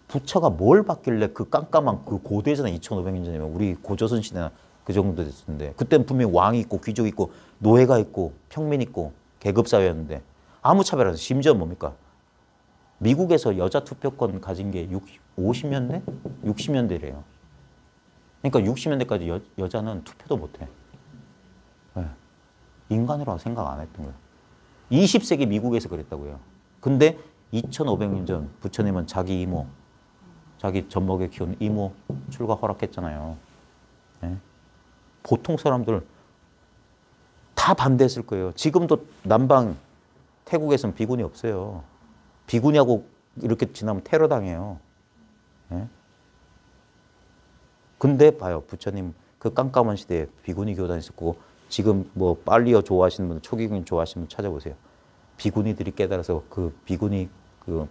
부처가 뭘 받길래 그 깜깜한 그 고대전에 2500년 전이면 우리 고조선 시대나 그 정도 됐는데 그때는 분명히 왕이 있고 귀족이 있고 노예가 있고 평민 있고 계급사회였는데 아무 차별 안 해서 심지어 뭡니까? 미국에서 여자 투표권 가진 게 50년대? 60년대래요. 그러니까 60년대까지 여자는 투표도 못해. 네. 인간이라고 생각 안 했던 거예요. 20세기 미국에서 그랬다고요. 근데 2500년 전 부처님은 자기 이모, 자기 젖먹여 키운 이모 출가 허락했잖아요. 네? 보통 사람들 다 반대했을 거예요. 지금도 남방 태국에서는 비군이 없어요. 비군이하고 이렇게 지나면 테러 당해요. 네? 근데 봐요. 부처님 그 깜깜한 시대에 비군이 교단이 있었고 지금 뭐 빨리어 좋아하시는 분들, 초기경 좋아하시는 분 찾아보세요. 비구니들이 깨달아서 그 비구니들의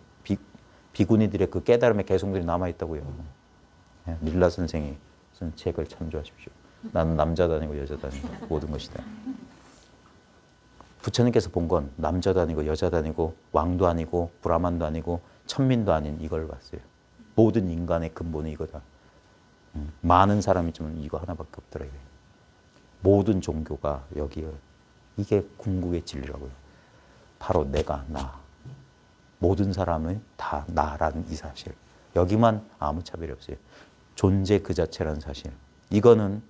그 깨달음의 개성들이 남아 있다고요. 네, 밀라 선생이 쓴 책을 참조하십시오. 나는 남자도 아니고 여자도 아니고 모든 것이다. 부처님께서 본 건 남자도 아니고 여자도 아니고 왕도 아니고 브라만도 아니고 천민도 아닌 이걸 봤어요. 모든 인간의 근본이 이거다. 많은 사람이 좀 이거 하나밖에 없더라고요. 모든 종교가 여기에 이게 궁극의 진리라고요. 바로 내가 나. 모든 사람은 다 나라는 이 사실. 여기만 아무 차별이 없어요. 존재 그 자체라는 사실. 이거는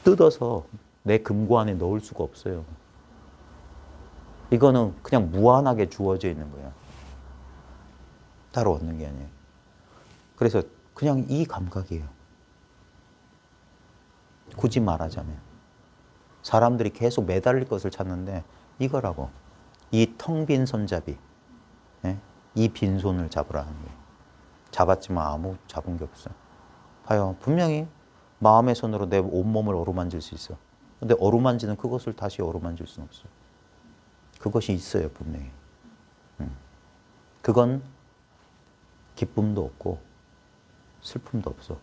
뜯어서 내 금고 안에 넣을 수가 없어요. 이거는 그냥 무한하게 주어져 있는 거예요. 따로 얻는 게 아니에요. 그래서 그냥 이 감각이에요. 굳이 말하자면. 사람들이 계속 매달릴 것을 찾는데 이거라고. 이 텅 빈 손잡이. 예? 이 빈손을 잡으라는 거예요. 잡았지만 아무 잡은 게 없어. 봐요. 분명히 마음의 손으로 내 온몸을 어루만질 수 있어. 근데 어루만지는 그것을 다시 어루만질 수는 없어. 그것이 있어요, 분명히. 그건 기쁨도 없고 슬픔도 없어.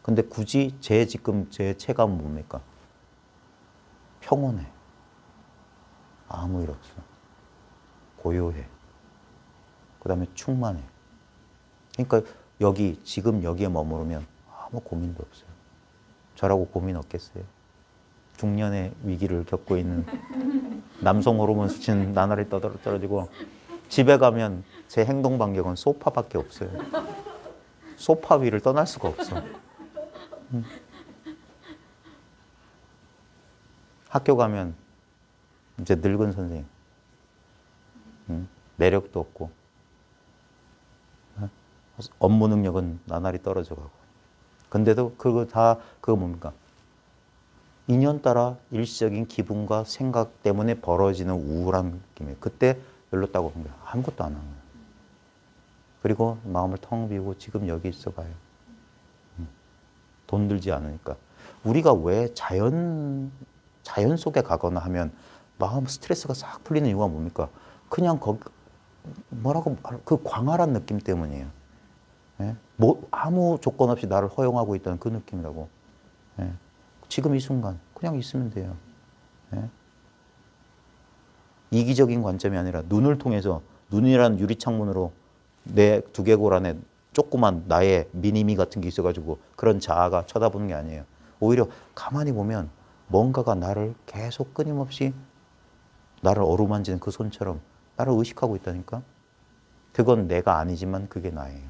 근데 굳이 지금 제 체감은 뭡니까? 평온해. 아무 일 없어. 고요해. 그 다음에 충만해. 그러니까 지금 여기에 머무르면 아무 고민도 없어요. 저라고 고민 없겠어요? 중년의 위기를 겪고 있는 남성 호르몬 수치는 나날이 떨어지고 집에 가면 제 행동 반경은 소파밖에 없어요. 소파 위를 떠날 수가 없어. 학교 가면 이제 늙은 선생님. 매력도 없고 업무 능력은 나날이 떨어져 가고. 근데도 그거 뭡니까? 인연따라 일시적인 기분과 생각 때문에 벌어지는 우울한 느낌이에요. 그때 열렸다고 한 거예요. 아무것도 안 하는 거예요. 그리고 마음을 텅 비우고 지금 여기 있어 봐요. 돈 들지 않으니까. 우리가 왜 자연 속에 가거나 하면 마음 스트레스가 싹 풀리는 이유가 뭡니까? 그냥 그 광활한 느낌 때문이에요. 예? 아무 조건 없이 나를 허용하고 있다는 그 느낌이라고. 예? 지금 이 순간 그냥 있으면 돼요. 예? 이기적인 관점이 아니라 눈을 통해서 눈이라는 유리창문으로 내 두개골 안에 조그만 나의 미니미 같은 게 있어가지고 그런 자아가 쳐다보는 게 아니에요. 오히려 가만히 보면 뭔가가 나를 계속 끊임없이 나를 어루만지는 그 손처럼 나를 의식하고 있다니까. 그건 내가 아니지만 그게 나예요.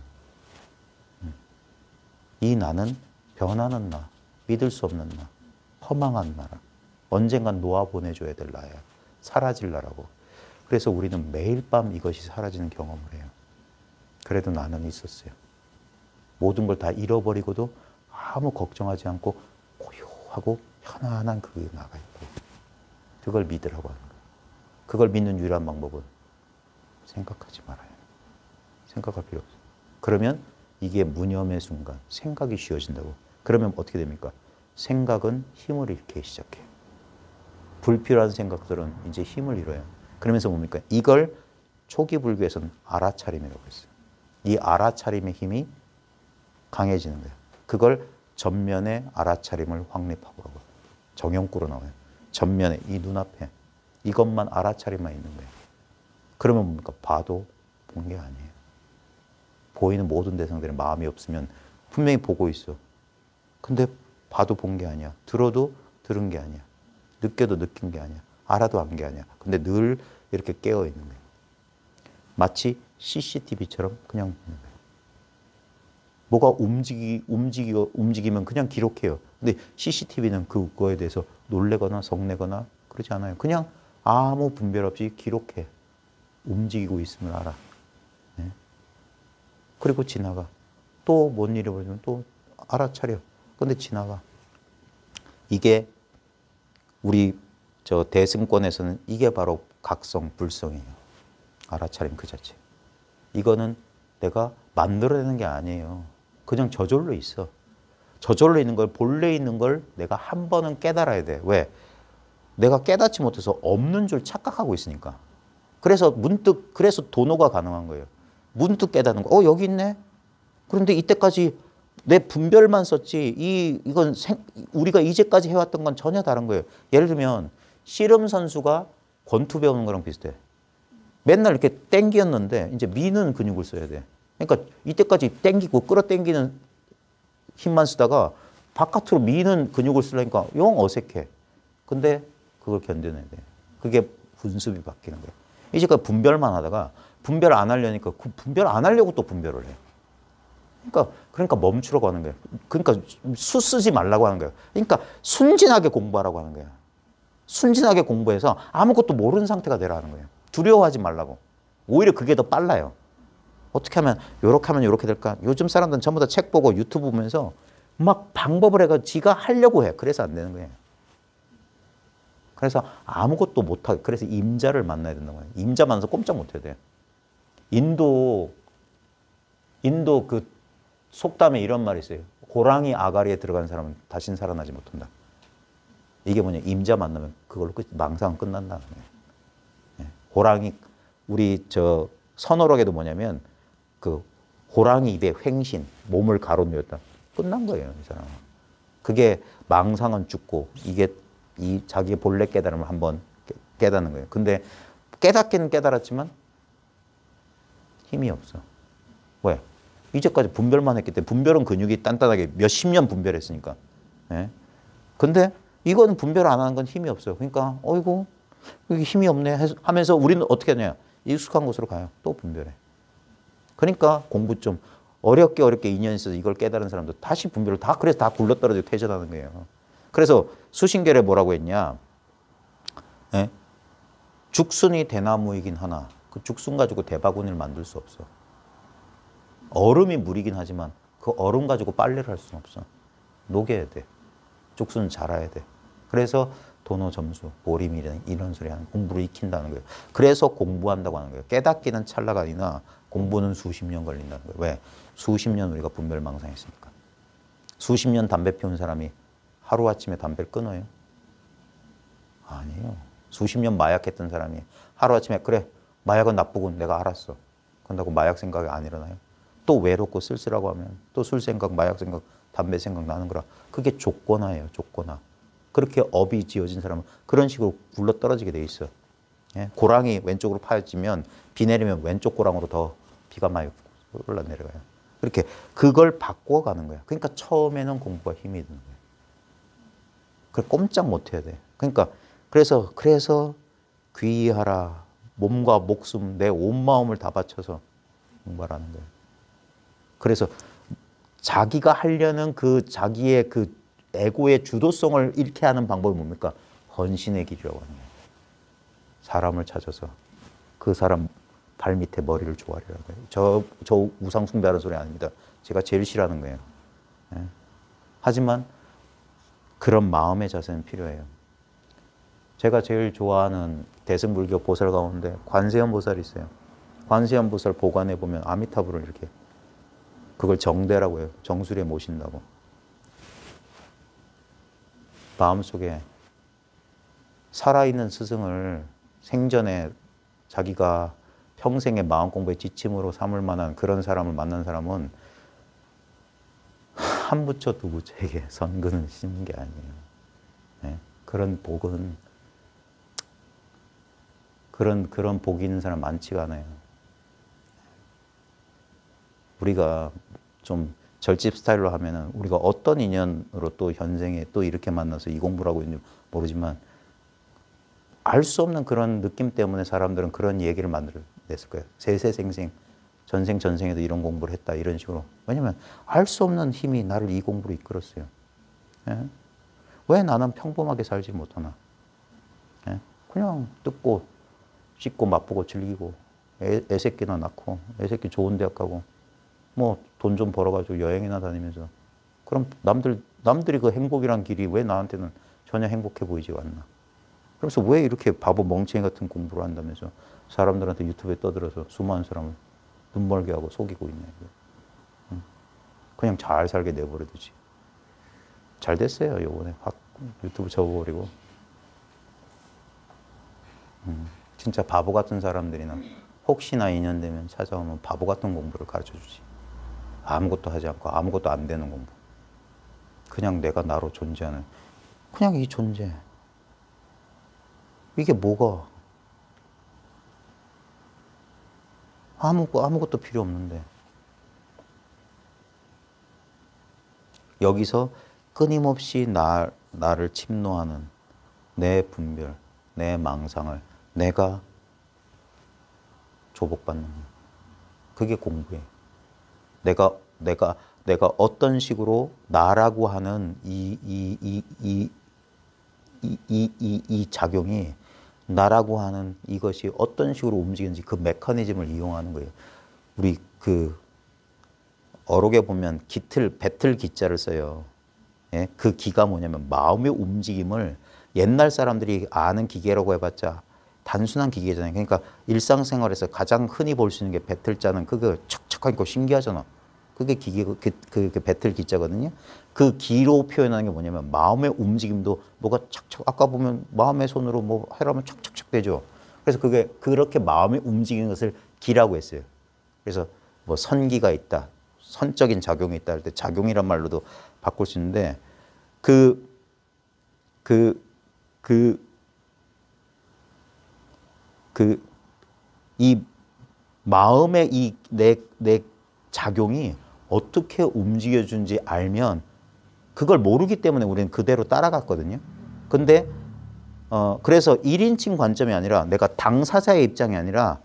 이 나는 변하는 나, 믿을 수 없는 나, 허망한 나라. 언젠간 놓아보내줘야 될 나야. 사라질 나라고. 그래서 우리는 매일 밤 이것이 사라지는 경험을 해요. 그래도 나는 있었어요. 모든 걸 다 잃어버리고도 아무 걱정하지 않고 고요하고 편안한 그 나가 있고. 그걸 믿으라고 하는 거예요. 그걸 믿는 유일한 방법은 생각하지 말아요. 생각할 필요 없어요. 그러면 이게 무념의 순간, 생각이 쉬워진다고. 그러면 어떻게 됩니까? 생각은 힘을 잃기 시작해요. 불필요한 생각들은 이제 힘을 잃어요. 그러면서 뭡니까? 이걸 초기 불교에서는 알아차림이라고 했어요. 이 알아차림의 힘이 강해지는 거예요. 그걸 전면의 알아차림을 확립하고라고 해요. 정형구로 나와요. 전면에, 이 눈앞에 이것만 알아차림만 있는 거예요. 그러면 뭡니까? 봐도 본 게 아니에요. 보이는 모든 대상들의 마음이 없으면 분명히 보고 있어. 근데 봐도 본 게 아니야. 들어도 들은 게 아니야. 느껴도 느낀 게 아니야. 알아도 안 게 아니야. 근데 늘 이렇게 깨어 있는 거예요. 마치 CCTV처럼 그냥 보는 거예요. 뭐가 움직이면 그냥 기록해요. 근데 CCTV는 그거에 대해서 놀래거나 성내거나 그러지 않아요. 그냥 아무 분별 없이 기록해. 움직이고 있음을 알아. 네. 그리고 지나가. 또 뭔 일이 벌어지면 또 알아차려. 근데 지나가. 이게 우리 저 대승권에서는 이게 바로 각성, 불성이에요. 알아차림 그 자체. 이거는 내가 만들어내는 게 아니에요. 그냥 저절로 있어. 저절로 있는 걸, 본래 있는 걸 내가 한 번은 깨달아야 돼. 왜? 내가 깨닫지 못해서 없는 줄 착각하고 있으니까. 그래서 문득, 그래서 도노가 가능한 거예요. 문득 깨닫는 거. 여기 있네? 그런데 이때까지 내 분별만 썼지, 이건 우리가 이제까지 해왔던 건 전혀 다른 거예요. 예를 들면, 씨름 선수가 권투 배우는 거랑 비슷해. 맨날 이렇게 땡기었는데, 이제 미는 근육을 써야 돼. 그러니까 이때까지 땡기고 끌어당기는 힘만 쓰다가 바깥으로 미는 근육을 쓰려니까 영 어색해. 근데 그걸 견뎌내야 돼. 그게 분습이 바뀌는 거예요. 이제까지 분별만 하다가 분별 안 하려니까 그 분별 안 하려고 또 분별을 해요. 그러니까 멈추라고 하는 거예요. 그러니까 수 쓰지 말라고 하는 거예요. 그러니까 순진하게 공부하라고 하는 거예요. 순진하게 공부해서 아무것도 모르는 상태가 되라는 거예요. 두려워하지 말라고. 오히려 그게 더 빨라요. 어떻게 하면 이렇게 될까? 요즘 사람들은 전부 다 책 보고 유튜브 보면서 막 방법을 해가 지가 하려고 해. 그래서 안 되는 거예요. 그래서 아무것도 못하게. 그래서 임자를 만나야 된다고 해요. 임자 만나서 꼼짝 못해야 돼요. 인도 그 속담에 이런 말이 있어요. 호랑이 아가리에 들어간 사람은 다신 살아나지 못한다. 이게 뭐냐? 임자 만나면 그걸로 망상은 끝난다는 거예요. 예. 호랑이, 우리 저 선어록에도 뭐냐면 그 호랑이 입에 횡신, 몸을 가로누였다. 끝난 거예요, 이 사람은. 그게 망상은 죽고 이게 이 자기의 본래 깨달음을 한번 깨닫는 거예요. 근데 깨닫기는 깨달았지만 힘이 없어. 왜? 이제까지 분별만 했기 때문에. 분별은 근육이 단단하게 몇십 년 분별했으니까. 예? 근데 이거는 분별 안 하는 건 힘이 없어요. 그러니까 어이구 여기 힘이 없네 하면서 우리는 어떻게 하냐. 익숙한 곳으로 가요. 또 분별해. 그러니까 공부 좀 어렵게 2년 있어서 이걸 깨달은 사람도 다시 분별을 다, 그래서 다 굴러떨어지고 퇴전하는 거예요. 그래서 수신결에 뭐라고 했냐. 예? 죽순이 대나무이긴 하나 그 죽순 가지고 대바구니를 만들 수 없어. 얼음이 물이긴 하지만 그 얼음 가지고 빨래를 할 수는 없어. 녹여야 돼. 죽순은 자라야 돼. 그래서 도노 점수, 보림 이런 소리 하는 공부를 익힌다는 거예요. 그래서 공부한다고 하는 거예요. 깨닫기는 찰나가 아니라 공부는 수십 년 걸린다는 거예요. 왜? 수십 년 우리가 분별망상했으니까. 수십 년 담배 피운 사람이 하루아침에 담배를 끊어요? 아니에요. 수십 년 마약했던 사람이 하루아침에 그래 마약은 나쁘군 내가 알았어. 그런다고 마약 생각이 안 일어나요? 또 외롭고 쓸쓸하고 하면 또 술 생각, 마약 생각, 담배 생각 나는 거라. 그게 조건화예요. 조건화. 그렇게 업이 지어진 사람은 그런 식으로 굴러떨어지게 돼 있어. 예? 고랑이 왼쪽으로 파여지면 비 내리면 왼쪽 고랑으로 더 비가 많이 흘러내려가요. 그렇게 그걸 바꿔가는 거야. 그러니까 처음에는 공부가 힘이 드는 거예요. 그걸 꼼짝 못 해야 돼. 그러니까 그래서 귀의하라. 몸과 목숨, 내 온 마음을 다 바쳐서 공부하라는 거예요. 그래서 자기가 하려는 그 자기의 그 에고의 주도성을 잃게 하는 방법이 뭡니까? 헌신의 길이라고 하는 거예요. 사람을 찾아서 그 사람 발 밑에 머리를 조아리라는 거예요. 저 우상 숭배하는 소리 아닙니다. 제가 제일 싫어하는 거예요. 예. 하지만 그런 마음의 자세는 필요해요. 제가 제일 좋아하는 대승불교 보살 가운데 관세음 보살이 있어요. 관세음 보살 보관해 보면 아미타불을 이렇게 그걸 정대라고 해요. 정수리에 모신다고. 마음속에 살아있는 스승을 생전에 자기가 평생의 마음 공부의 지침으로 삼을 만한 그런 사람을 만난 사람은 한 부처 두 부처에게 선근을 심는 게 아니에요. 네? 그런 복은 그런 복이 있는 사람 많지가 않아요. 우리가 좀 절집 스타일로 하면은 우리가 어떤 인연으로 또 현생에 또 이렇게 만나서 이 공부를 하고 있는지 모르지만 알 수 없는 그런 느낌 때문에 사람들은 그런 얘기를 만들어냈을 거예요. 세세생생, 전생에도 이런 공부를 했다 이런 식으로. 왜냐면 알 수 없는 힘이 나를 이 공부로 이끌었어요. 예? 왜 나는 평범하게 살지 못하나? 예? 그냥 뜯고 씻고 맛보고 즐기고 애새끼나 낳고 애새끼 좋은 대학 가고 뭐 돈 좀 벌어가지고 여행이나 다니면서 그럼 남들이 그 행복이란 길이 왜 나한테는 전혀 행복해 보이지가 않나? 그래서 왜 이렇게 바보 멍청이 같은 공부를 한다면서 사람들한테 유튜브에 떠들어서 수많은 사람을 눈멀게 하고 속이고 있냐. 그냥 잘 살게 내버려두지. 잘 됐어요. 요번에 확 유튜브 접어버리고. 진짜 바보 같은 사람들이나 혹시나 인연 되면 찾아오면 바보 같은 공부를 가르쳐주지. 아무것도 하지 않고 아무것도 안 되는 공부. 그냥 내가 나로 존재하는 그냥 이 존재. 이게 뭐가 아무것도 필요 없는데 여기서 끊임없이 나를 침노하는 내 분별, 내 망상을 내가 조복받는 거예요. 그게 공부예요. 내가 어떤 식으로 나라고 하는 이 작용이 나라고 하는 이것이 어떤 식으로 움직이는지 그 메커니즘을 이용하는 거예요. 우리 그 어록에 보면 배틀 기자를 써요. 예? 그 기가 뭐냐면 마음의 움직임을 옛날 사람들이 아는 기계라고 해봤자 단순한 기계잖아요. 그러니까 일상생활에서 가장 흔히 볼 수 있는 게 배틀자는 그거 척척하니까 신기하잖아. 그게 그 배틀 기자거든요. 그 기로 표현하는 게 뭐냐면 마음의 움직임도 뭐가 척척 아까 보면 마음의 손으로 뭐 하라면 척척척 되죠. 그래서 그게 그렇게 마음의 움직이는 것을 기라고 했어요. 그래서 뭐 선기가 있다. 선적인 작용이 있다 할 때 작용이란 말로도 바꿀 수 있는데 이 마음의 이 내 작용이 어떻게 움직여준지 알면 그걸 모르기 때문에 우리는 그대로 따라갔거든요. 근데 그래서 1인칭 관점이 아니라 내가 당사자의 입장이 아니라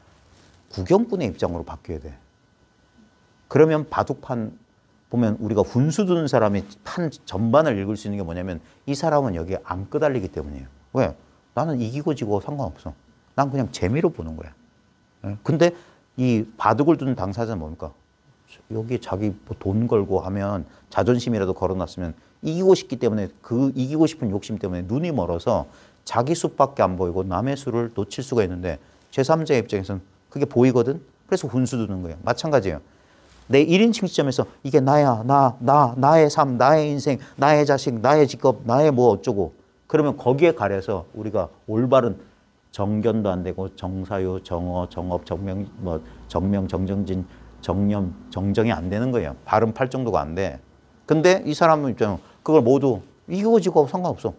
구경꾼의 입장으로 바뀌어야 돼. 그러면 바둑판 보면 우리가 훈수 두는 사람이 판 전반을 읽을 수 있는 게 뭐냐면 이 사람은 여기에 안 끄달리기 때문이에요. 왜? 나는 이기고 지고 상관없어. 난 그냥 재미로 보는 거야. 근데 이 바둑을 두는 당사자는 뭡니까? 여기 자기 뭐 돈 걸고 하면 자존심이라도 걸어놨으면 이기고 싶기 때문에 그 이기고 싶은 욕심 때문에 눈이 멀어서 자기 수밖에 안 보이고 남의 수를 놓칠 수가 있는데 제3자의 입장에서는 그게 보이거든? 그래서 훈수 두는 거예요. 마찬가지예요. 내 1인칭 시점에서 이게 나야, 나의 삶, 나의 인생, 나의 자식, 나의 직업, 나의 뭐 어쩌고 그러면 거기에 가려서 우리가 올바른 정견도 안 되고 정사유, 정어, 정업, 정명, 뭐 정명, 정정진, 정념, 정정이 안 되는 거예요. 발음 팔 정도가 안 돼. 근데 이 사람은 입장은 그걸 모두 이기고 지고 상관없어.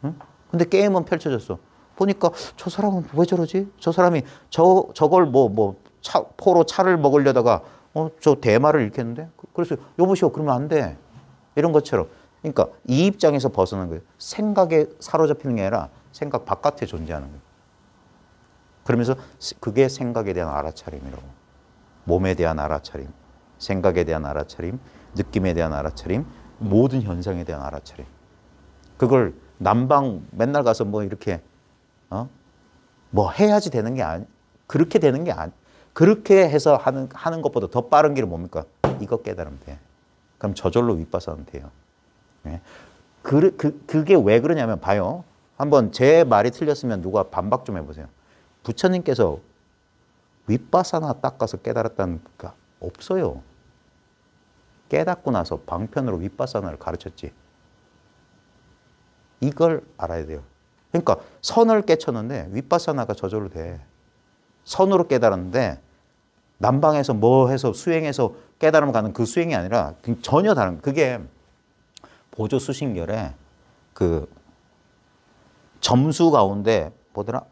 응? 근데 게임은 펼쳐졌어. 보니까 저 사람은 왜 저러지? 저 사람이 저걸 포로 차를 먹으려다가 저 대마를 잃겠는데? 그래서 여보시오 그러면 안 돼. 이런 것처럼. 그러니까 이 입장에서 벗어난 거예요. 생각에 사로잡히는 게 아니라 생각 바깥에 존재하는 거예요. 그러면서 그게 생각에 대한 알아차림이라고. 몸에 대한 알아차림, 생각에 대한 알아차림, 느낌에 대한 알아차림, 모든 현상에 대한 알아차림. 그걸 남방 맨날 가서 뭐 이렇게 뭐 해야지 되는 게 그렇게 되는 게 그렇게 해서 하는 것보다 더 빠른 길은 뭡니까? 이거 깨달으면 돼. 그럼 저절로 윗바사는 돼요. 네. 그게 왜 그러냐면 봐요. 한번 제 말이 틀렸으면 누가 반박 좀 해보세요. 부처님께서 윗바사나 닦아서 깨달았다는 게 없어요. 깨닫고 나서 방편으로 윗바사나를 가르쳤지. 이걸 알아야 돼요. 그러니까 선을 깨쳤는데 윗바사나가 저절로 돼. 선으로 깨달았는데 남방에서 뭐 해서 수행해서 깨달음 가는 그 수행이 아니라 전혀 다른 그게 보조 수신결에 그 점수 가운데 뭐더라?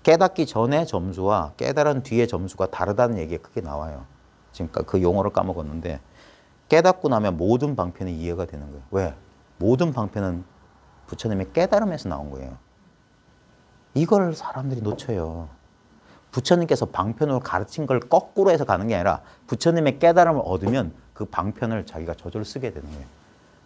깨닫기 전에 점수와 깨달은 뒤에 점수가 다르다는 얘기가 크게 나와요. 지금 그 용어를 까먹었는데 깨닫고 나면 모든 방편이 이해가 되는 거예요. 왜? 모든 방편은 부처님의 깨달음에서 나온 거예요. 이걸 사람들이 놓쳐요. 부처님께서 방편으로 가르친 걸 거꾸로 해서 가는 게 아니라 부처님의 깨달음을 얻으면 그 방편을 자기가 저절로 쓰게 되는 거예요.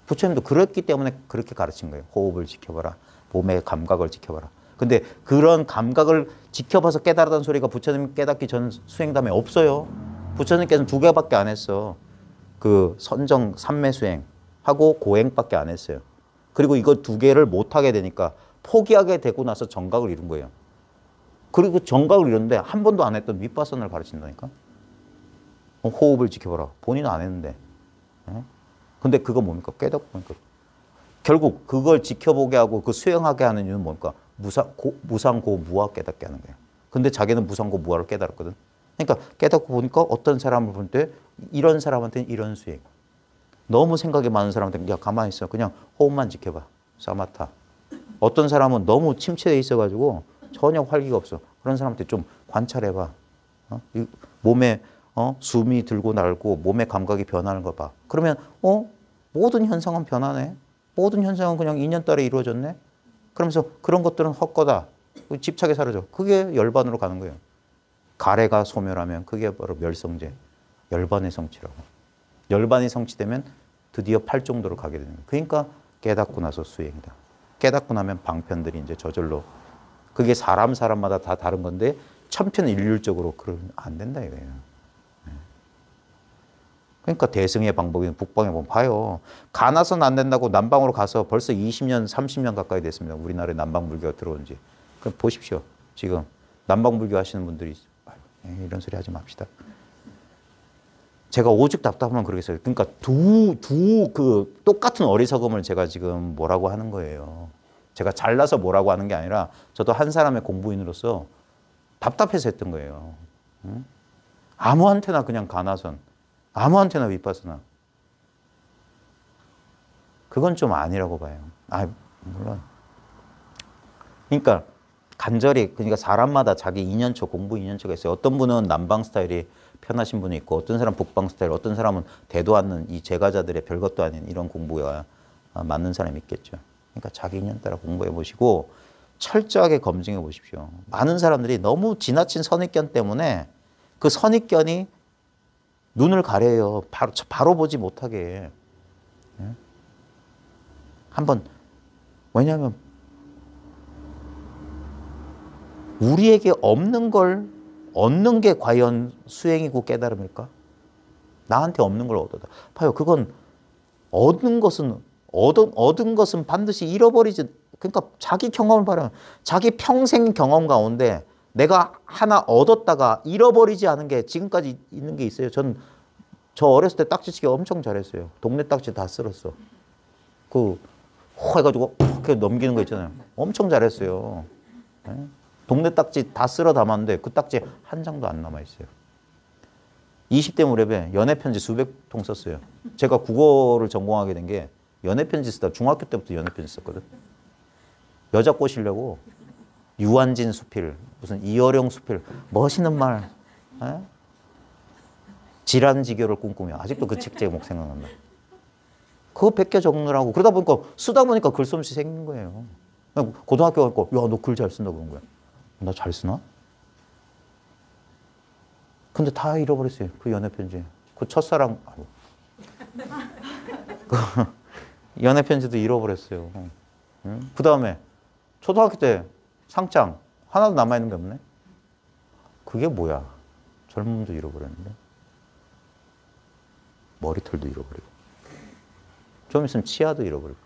부처님도 그렇기 때문에 그렇게 가르친 거예요. 호흡을 지켜봐라. 몸의 감각을 지켜봐라. 근데 그런 감각을 지켜봐서 깨달았다는 소리가 부처님 깨닫기 전 수행담에 없어요. 부처님께서는 2개밖에 안 했어. 그 선정 삼매 수행하고 고행밖에 안 했어요. 그리고 이거 2개를 못하게 되니까 포기하게 되고 나서 정각을 이룬 거예요. 그리고 정각을 이뤘는데 한 번도 안 했던 윗바선을 가르친다니까. 호흡을 지켜봐라. 본인은 안 했는데. 근데 그거 뭡니까? 깨닫고 보니까. 결국 그걸 지켜보게 하고 그 수행하게 하는 이유는 뭡니까? 무상고 무아 깨닫게 하는 거예요. 근데 자기는 무상고 무아를 깨달았거든. 그러니까 깨닫고 보니까 어떤 사람을 볼 때 이런 사람한테는 이런 수행. 너무 생각이 많은 사람한테는 야 가만히 있어. 그냥 호흡만 지켜봐. 사마타. 어떤 사람은 너무 침체돼 있어가지고 전혀 활기가 없어. 그런 사람한테 좀 관찰해봐. 몸에 숨이 들고 날고 몸의 감각이 변하는 거 봐. 그러면 모든 현상은 변하네. 모든 현상은 그냥 인연 따라 이루어졌네. 그러면서 그런 것들은 헛거다. 집착이 사라져. 그게 열반으로 가는 거예요. 가래가 소멸하면 그게 바로 멸성제. 열반의 성취라고. 열반이 성취되면 드디어 팔정도로 가게 되는 거예요. 그러니까 깨닫고 나서 수행이다. 깨닫고 나면 방편들이 이제 저절로. 그게 사람마다 다 다른 건데 천편일률적으로 그러면 안 된다 이거예요. 그러니까 대승의 방법이 북방에 보면 봐요. 가나서는 안 된다고 남방으로 가서 벌써 20년, 30년 가까이 됐습니다. 우리나라에 남방불교가 들어온 지. 그럼 보십시오. 지금 남방불교 하시는 분들이 이런 소리 하지 맙시다. 제가 오죽 답답하면 그러겠어요. 그러니까 그 똑같은 어리석음을 제가 지금 뭐라고 하는 거예요. 제가 잘나서 뭐라고 하는 게 아니라 저도 한 사람의 공부인으로서 답답해서 했던 거예요. 아무한테나 그냥 가나선. 아무한테나 윗바스나. 그건 좀 아니라고 봐요. 물론. 그러니까 간절히, 그러니까 사람마다 자기 인연처, 공부 인연처가 있어요. 어떤 분은 남방 스타일이 편하신 분이 있고, 어떤 사람은 북방 스타일, 어떤 사람은 대도 않는 이 제가자들의 별것도 아닌 이런 공부가 맞는 사람이 있겠죠. 그러니까 자기 인연 따라 공부해 보시고 철저하게 검증해 보십시오. 많은 사람들이 너무 지나친 선입견 때문에 그 선입견이 눈을 가려요. 바로 보지 못하게. 한번, 왜냐하면 우리에게 없는 걸 얻는 게 과연 수행이고 깨달음일까? 나한테 없는 걸 얻어다. 봐요. 그건 얻은 것은 반드시 잃어버리지. 그러니까 자기 경험을 봐라. 자기 평생 경험 가운데 내가 하나 얻었다가 잃어버리지 않은 게 지금까지 있는 게 있어요. 저 어렸을 때 딱지치기 엄청 잘했어요. 동네 딱지 다 쓸었어. 해가지고 이렇게 넘기는 거 있잖아요. 엄청 잘했어요. 네? 동네 딱지 다 쓸어 담았는데 그 딱지 한 장도 안 남아있어요. 20대 무렵에 연애편지 수백 통 썼어요. 제가 국어를 전공하게 된 게 연애편지 쓰다 중학교 때부터 연애편지 썼거든. 여자 꼬시려고 유한진 수필, 무슨 이어령 수필, 멋있는 말. 에? 질환지교를 꿈꾸며. 아직도 그 책 제목 생각난다. 그거 100개 적느라고. 그러다 보니까 쓰다 보니까 글솜씨 생긴 거예요. 고등학교 가니까 야, 너 글 잘 쓴다 그런 거야. 나 잘 쓰나? 근데 다 잃어버렸어요. 그 연애편지. 그 첫사랑. 그 연애편지도 잃어버렸어요. 응? 그 다음에 초등학교 때 상장 하나도 남아있는 게 없네. 그게 뭐야? 젊음도 잃어버렸는데. 머리털도 잃어버리고. 좀 있으면 치아도 잃어버리고.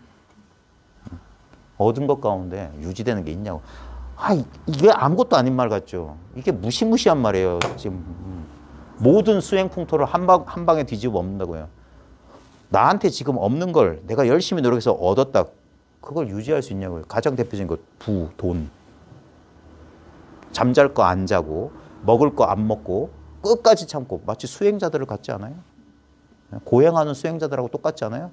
얻은 것 가운데 유지되는 게 있냐고. 이게 아무것도 아닌 말 같죠. 이게 무시무시한 말이에요. 지금 모든 수행 풍토를 한 방에 뒤집어 엎는다고요. 나한테 지금 없는 걸 내가 열심히 노력해서 얻었다. 그걸 유지할 수 있냐고요. 가장 대표적인 것, 돈. 잠잘 거 안 자고, 먹을 거 안 먹고, 끝까지 참고. 마치 수행자들을 같지 않아요? 고행하는 수행자들하고 똑같지 않아요?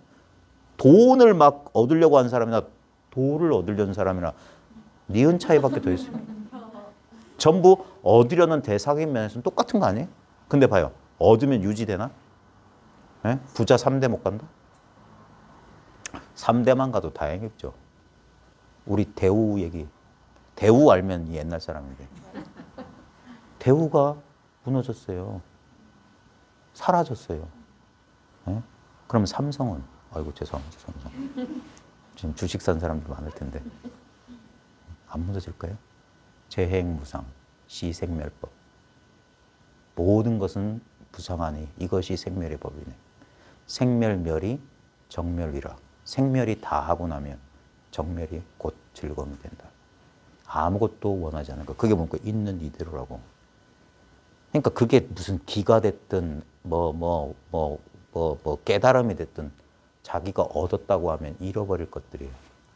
돈을 막 얻으려고 하는 사람이나 도를 얻으려는 사람이나 니은 차이밖에 더 있어요. 전부 얻으려는 대상인 면에서는 똑같은 거 아니에요? 근데 봐요. 얻으면 유지되나? 네? 부자 3대 못 간다? 3대만 가도 다행이죠. 우리 대우 얘기. 대우 알면 이 옛날 사람인데. 대우가 무너졌어요. 사라졌어요. 네? 그럼 삼성은? 아이고 죄송합니다. 지금 주식 산 사람도 많을 텐데 안 무너질까요? 재행무상, 시생멸법. 모든 것은 부상하니 이것이 생멸의 법이네. 생멸멸이 정멸이라. 생멸이 다 하고 나면 정멸이 곧 즐거움이 된다. 아무것도 원하지 않은 거. 그게 뭔가 있는 이대로라고. 그러니까 그게 무슨 기가 됐든 깨달음이 됐든 자기가 얻었다고 하면 잃어버릴 것들이에요.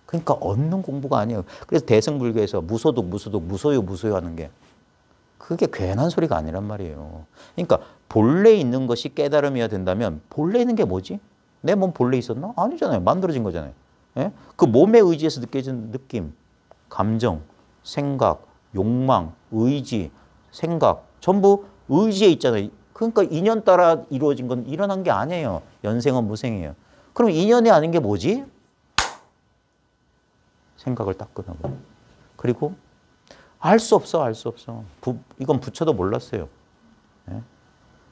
그러니까 얻는 공부가 아니에요. 그래서 대승불교에서 무소득, 무소유 하는 게 그게 괜한 소리가 아니란 말이에요. 그러니까 본래 있는 것이 깨달음이어야 된다면 본래 있는 게 뭐지? 내 몸 본래 있었나? 아니잖아요. 만들어진 거잖아요. 예? 그 몸에 의지해서 느껴지는 느낌, 감정, 생각, 욕망, 의지, 생각 전부 의지에 있잖아요. 그러니까 인연 따라 이루어진 건 일어난 게 아니에요. 연생은 무생이에요. 그럼 인연이 아닌 게 뭐지? 생각을 딱 끊어버려. 그리고 알 수 없어. 이건 부처도 몰랐어요. 예?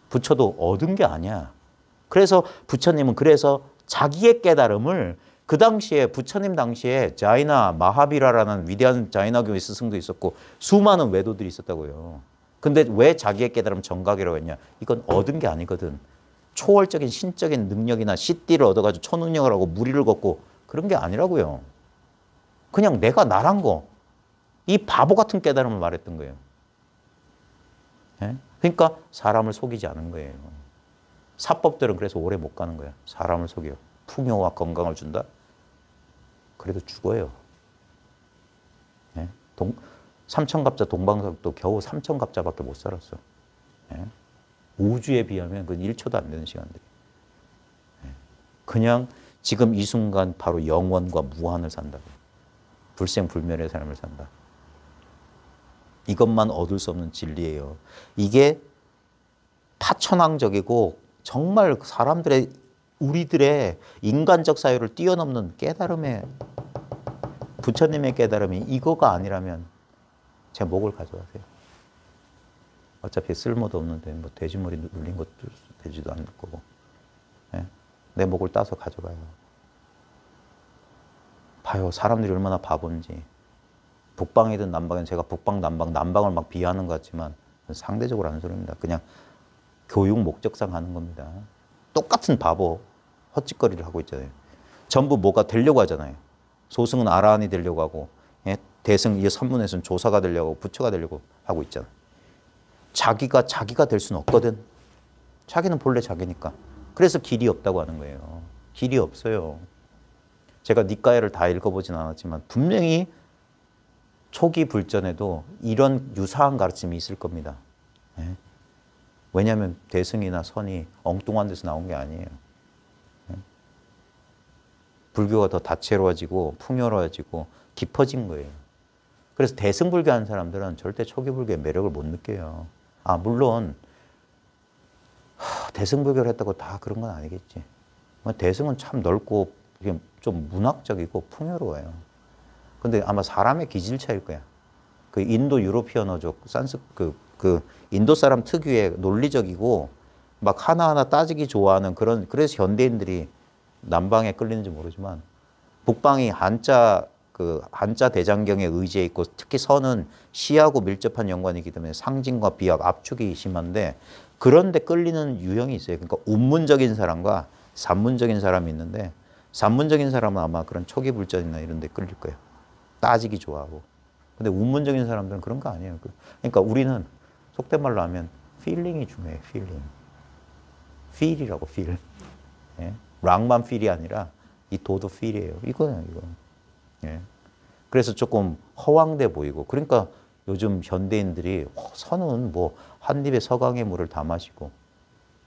부처도 얻은 게 아니야. 그래서 부처님은 자기의 깨달음을 그 당시에 부처님 당시에 자이나 마하비라라는 위대한 자이나교의 스승도 있었고 수많은 외도들이 있었다고요. 근데 왜 자기의 깨달음 정각이라고 했냐? 이건 얻은 게 아니거든. 초월적인 신적인 능력이나 시띠를 얻어가지고 초능력을 하고 무리를 걷고 그런 게 아니라고요. 그냥 내가 나란 거. 이 바보 같은 깨달음을 말했던 거예요. 예? 그러니까 사람을 속이지 않은 거예요. 사법들은 그래서 오래 못 가는 거야. 사람을 속여. 풍요와 건강을 준다? 그래도 죽어요. 예? 삼천갑자 동방석도 겨우 삼천갑자밖에 못 살았어. 예? 우주에 비하면 그건 1초도 안 되는 시간들이. 예? 그냥 지금 이 순간 바로 영원과 무한을 산다고. 불생불멸의 삶을 산다. 이것만 얻을 수 없는 진리예요. 이게 파천왕적이고 정말 우리들의 인간적 사유를 뛰어넘는 깨달음의 부처님의 깨달음이 이거가 아니라면 제 목을 가져가세요. 어차피 쓸모도 없는데 뭐 돼지머리 눌린 것도 되지도 않을 거고. 예? 내 목을 따서 가져가요. 봐요. 사람들이 얼마나 바본지. 북방이든 남방이든 제가 북방, 남방을 막 비하하는 것 같지만 상대적으로 하는 소리입니다. 그냥 교육 목적상 하는 겁니다. 똑같은 바보 헛짓거리를 하고 있잖아요. 전부 뭐가 되려고 하잖아요. 소승은 아라한이 되려고 하고 예? 대승, 이 선문에서는 조사가 되려고 하고 부처가 되려고 하고 있잖아요. 자기가 될 수는 없거든. 자기는 본래 자기니까. 그래서 길이 없다고 하는 거예요. 길이 없어요. 제가 니까야를 다 읽어보진 않았지만 분명히 초기 불전에도 이런 유사한 가르침이 있을 겁니다. 예? 왜냐하면 대승이나 선이 엉뚱한 데서 나온 게 아니에요. 예? 불교가 더 다채로워지고 풍요로워지고 깊어진 거예요. 그래서 대승불교 하는 사람들은 절대 초기 불교의 매력을 못 느껴요. 아 물론 대승불교를 했다고 다 그런 건 아니겠지. 대승은 참 넓고 좀 문학적이고 풍요로워요. 근데 아마 사람의 기질 차일 거야. 그 인도 유로피언어족, 인도 사람 특유의 논리적이고 막 하나하나 따지기 좋아하는 그래서 현대인들이 남방에 끌리는지 모르지만 북방이 한자 대장경에 의지해 있고 특히 선은 시하고 밀접한 연관이기 때문에 상징과 비약, 압축이 심한데 그런데 끌리는 유형이 있어요. 그러니까 운문적인 사람과 산문적인 사람이 있는데 산문적인 사람은 아마 그런 초기 불전이나 이런 데 끌릴 거예요. 따지기 좋아하고. 근데 운문적인 사람들은 그런 거 아니에요. 그러니까 우리는 속된 말로 하면 필링이 중요해요. 필링. 필이라고 필. 예? 락만 필이 아니라 이 도도 필이에요. 이거예요. 이거. 예? 그래서 조금 허황돼 보이고 그러니까 요즘 현대인들이 선은 뭐 한 입에 서강의 물을 다 마시고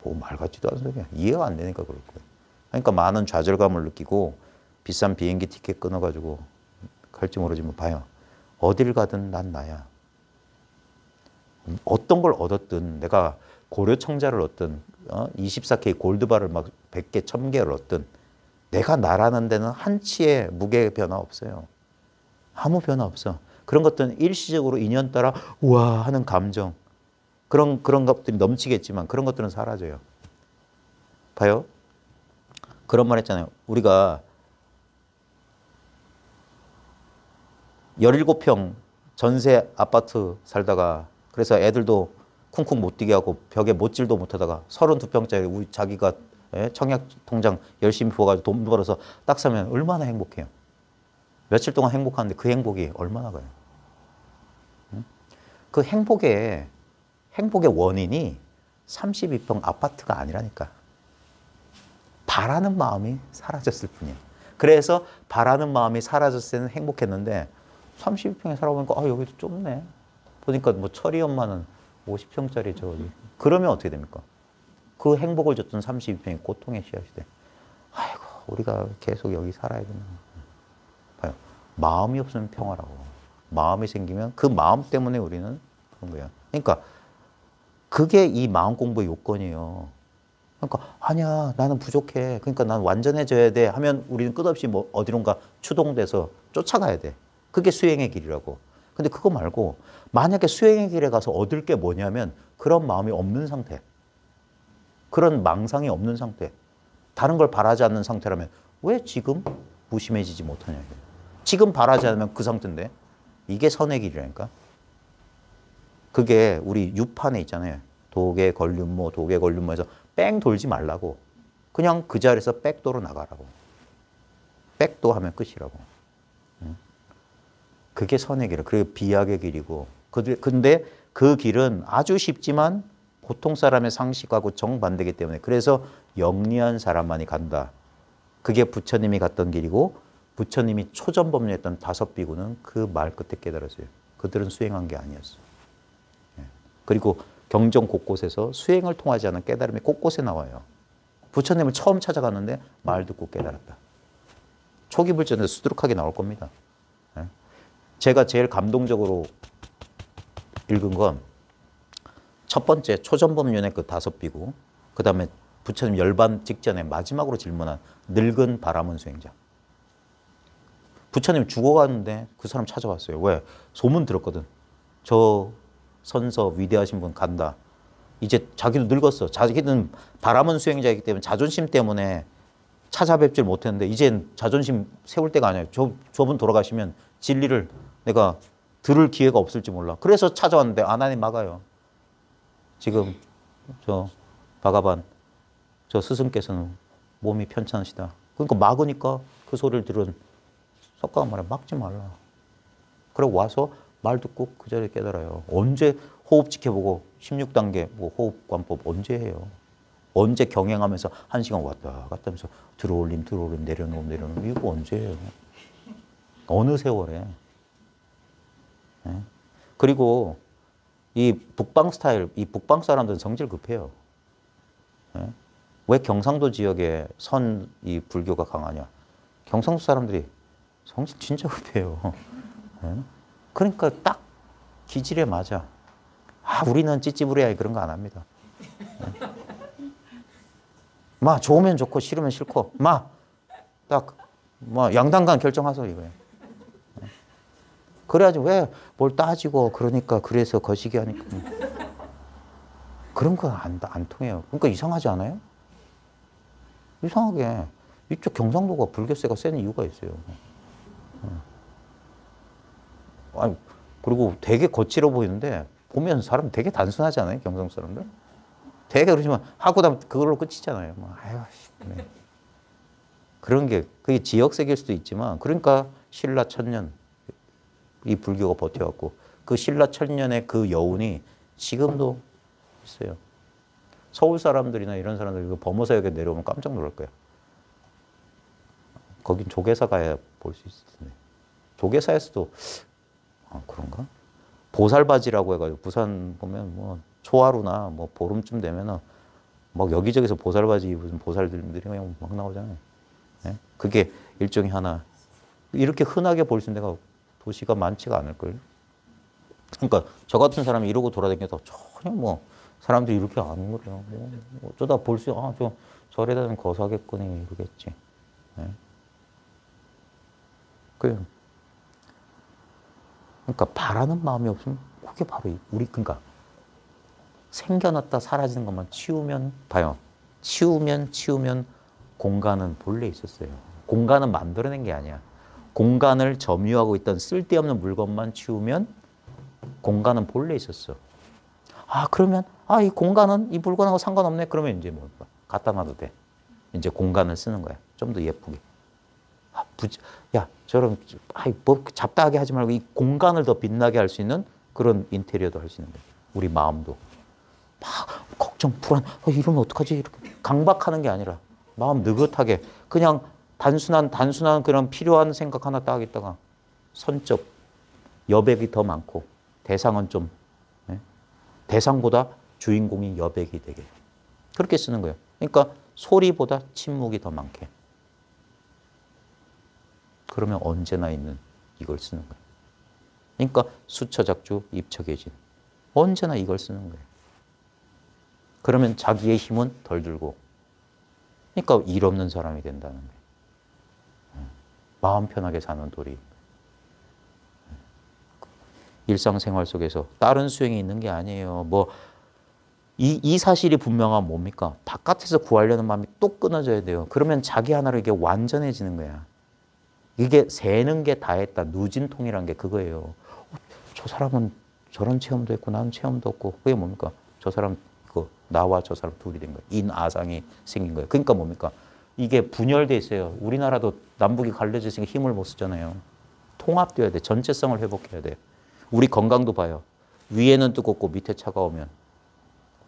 뭐 말 같지도 않은 소리야. 이해가 안 되니까 그럴 거예요. 그러니까 많은 좌절감을 느끼고 비싼 비행기 티켓 끊어가지고 갈지 모르지만 봐요. 어딜 가든 난 나야. 어떤 걸 얻었든 내가 고려청자를 얻든 24K 골드바를 막 100개, 1000개를 얻든 내가 나라는 데는 한치의 무게 변화 없어요. 아무 변화 없어. 그런 것들은 일시적으로 인연 따라 우와 하는 감정 그런 것들이 넘치겠지만 그런 것들은 사라져요. 봐요. 그런 말 했잖아요. 우리가 17평 전세 아파트 살다가 그래서 애들도 쿵쿵 못 뛰게 하고 벽에 못질도 못하다가 32평짜리 우리 자기가 청약 통장 열심히 부어가지고 돈 벌어서 딱 사면 얼마나 행복해요. 며칠 동안 행복하는데 그 행복이 얼마나 가요. 그 행복의 원인이 32평 아파트가 아니라니까. 바라는 마음이 사라졌을 뿐이야. 그래서 바라는 마음이 사라졌을 때는 행복했는데 32평에 살아보니까 여기도 좁네. 보니까 뭐 철이 엄마는 50평짜리 저기. 그러면 어떻게 됩니까? 그 행복을 줬던 32평이 고통의 씨앗이 돼. 아이고 우리가 계속 여기 살아야 되나. 봐요. 마음이 없으면 평화라고. 마음이 생기면 그 마음 때문에 우리는 그런 거예요. 그러니까 그게 이 마음 공부의 요건이에요. 그러니까 아니야 나는 부족해. 그러니까 난 완전해져야 돼 하면 우리는 끝없이 뭐 어디론가 추동돼서 쫓아가야 돼. 그게 수행의 길이라고. 근데 그거 말고 만약에 수행의 길에 가서 얻을 게 뭐냐면 그런 마음이 없는 상태. 그런 망상이 없는 상태. 다른 걸 바라지 않는 상태라면 왜 지금 무심해지지 못하냐. 지금 바라지 않으면 그 상태인데 이게 선의 길이라니까. 그게 우리 유판에 있잖아요. 도계 걸륜모에서 뺑 돌지 말라고. 그냥 그 자리에서 백도로 나가라고. 백도 하면 끝이라고. 그게 선의 길이에요. 그게 비약의 길이고. 근데 그 길은 아주 쉽지만 보통 사람의 상식하고 정반대이기 때문에 그래서 영리한 사람만이 간다. 그게 부처님이 갔던 길이고 부처님이 초전법륜했던 5비구는 그 말 끝에 깨달았어요. 그들은 수행한 게 아니었어. 그리고 경전 곳곳에서 수행을 통하지 않은 깨달음이 곳곳에 나와요. 부처님을 처음 찾아갔는데 말 듣고 깨달았다. 초기 불전에서 수두룩하게 나올 겁니다. 제가 제일 감동적으로 읽은 건 첫 번째 초전법륜의 그 5비구, 그 다음에 부처님 열반 직전에 마지막으로 질문한 늙은 바라문 수행자. 부처님 죽어가는데 그 사람 찾아왔어요. 왜? 소문 들었거든. 저 선서 위대하신 분 간다. 이제 자기도 늙었어. 자기는 바라문 수행자이기 때문에 자존심 때문에 찾아뵙질 못했는데 이젠 자존심 세울 때가 아니에요. 저분 돌아가시면 진리를 내가 들을 기회가 없을지 몰라. 그래서 찾아왔는데 아나니 막아요. 지금 저 바가반 저 스승께서는 몸이 편찮으시다. 그러니까 막으니까 그 소리를 들은 석가가 말해 막지 말라. 그리고 와서 말 듣고 그 자리에 깨달아요. 언제 호흡 지켜보고 16단계 뭐 호흡관법 언제 해요? 언제 경행하면서 1시간 왔다 갔다 하면서 들어올림 내려놓음 이거 언제 해요? 어느 세월에? 네? 그리고 이 북방 스타일, 이 북방 사람들은 성질 급해요. 네? 왜 경상도 지역에 이 불교가 강하냐? 경상도 사람들이 성질 진짜 급해요. 네? 그러니까 딱 기질에 맞아. 우리는 찌찌부리야 그런 거 안 합니다. 마 좋으면 좋고 싫으면 싫고 딱 양단간 결정하소 이거예요. 그래야지 왜 뭘 따지고 그러니까 그래서 거시기 하니까 그런 거 안 통해요. 그러니까 이상하지 않아요? 이상하게 이쪽 경상도가 불교세가 센 이유가 있어요. 아니, 그리고 되게 거칠어 보이는데 보면 사람 되게 단순하지 않아요? 경상도 사람들? 되게 그러지만 하고 나면 그걸로 끝이잖아요. 네. 그런 게 그게 지역색일 수도 있지만 그러니까 신라 천년 이 불교가 버텨왔고 그 신라 천년의 그 여운이 지금도 있어요. 서울 사람들이나 이런 사람들 범어사역에 내려오면 깜짝 놀랄 거야. 거긴 조계사 가야 볼 수 있을 텐데. 조계사에서도 그런가? 보살바지라고 해가지고 부산 보면 뭐 초하루나 뭐 보름쯤 되면은 막 여기저기서 보살바지 입은 보살들이 그냥 막 나오잖아요. 네? 그게 일종의 하나. 이렇게 흔하게 볼 수 있는 데가 도시가 많지가 않을걸. 그러니까 저 같은 사람이 이러고 돌아다녀도 전혀 뭐 사람들이 이렇게 안 그래요. 뭐 어쩌다 볼 수, 저 절에 다니면 거사겠거니 이러겠지. 네? 그러니까 바라는 마음이 없으면 그게 바로 그러니까 생겨났다 사라지는 것만 치우면 봐요. 치우면 공간은 본래 있었어요. 공간은 만들어낸 게 아니야. 공간을 점유하고 있던 쓸데없는 물건만 치우면 공간은 본래 있었어. 아, 그러면 이 공간은 이 물건하고 상관없네. 그러면 이제 뭐 갖다 놔도 돼. 이제 공간을 쓰는 거야. 좀 더 예쁘게. 야, 저런 뭐 잡다하게 하지 말고 이 공간을 더 빛나게 할 수 있는 그런 인테리어도 할 수 있는 거야. 우리 마음도. 막 걱정, 불안, 이러면 어떡하지? 이렇게 강박하는 게 아니라 마음 느긋하게 그냥 단순한 그런 필요한 생각 하나 딱 있다가 선적 여백이 더 많고 대상은 좀 대상보다 주인공이 여백이 되게 그렇게 쓰는 거예요. 그러니까 소리보다 침묵이 더 많게. 그러면 언제나 있는 이걸 쓰는 거예요. 그러니까 수처작주 입처계진 언제나 이걸 쓰는 거예요. 그러면 자기의 힘은 덜 들고 그러니까 일 없는 사람이 된다는 거예요. 마음 편하게 사는 도리. 일상생활 속에서 다른 수행이 있는 게 아니에요. 뭐 이 사실이 분명하면 뭡니까? 바깥에서 구하려는 마음이 또 끊어져야 돼요. 그러면 자기 하나로 이게 완전해지는 거야. 이게 세는 게 다했다. 누진통이란 게 그거예요. 저 사람은 저런 체험도 했고 나는 체험도 없고 그게 뭡니까? 저 사람 나와 저 사람 둘이 된 거예요. 인아상이 생긴 거예요. 그러니까 뭡니까? 이게 분열돼 있어요. 우리나라도 남북이 갈려져 있으니까 힘을 못 쓰잖아요. 통합돼야 돼. 전체성을 회복해야 돼. 우리 건강도 봐요. 위에는 뜨겁고 밑에 차가우면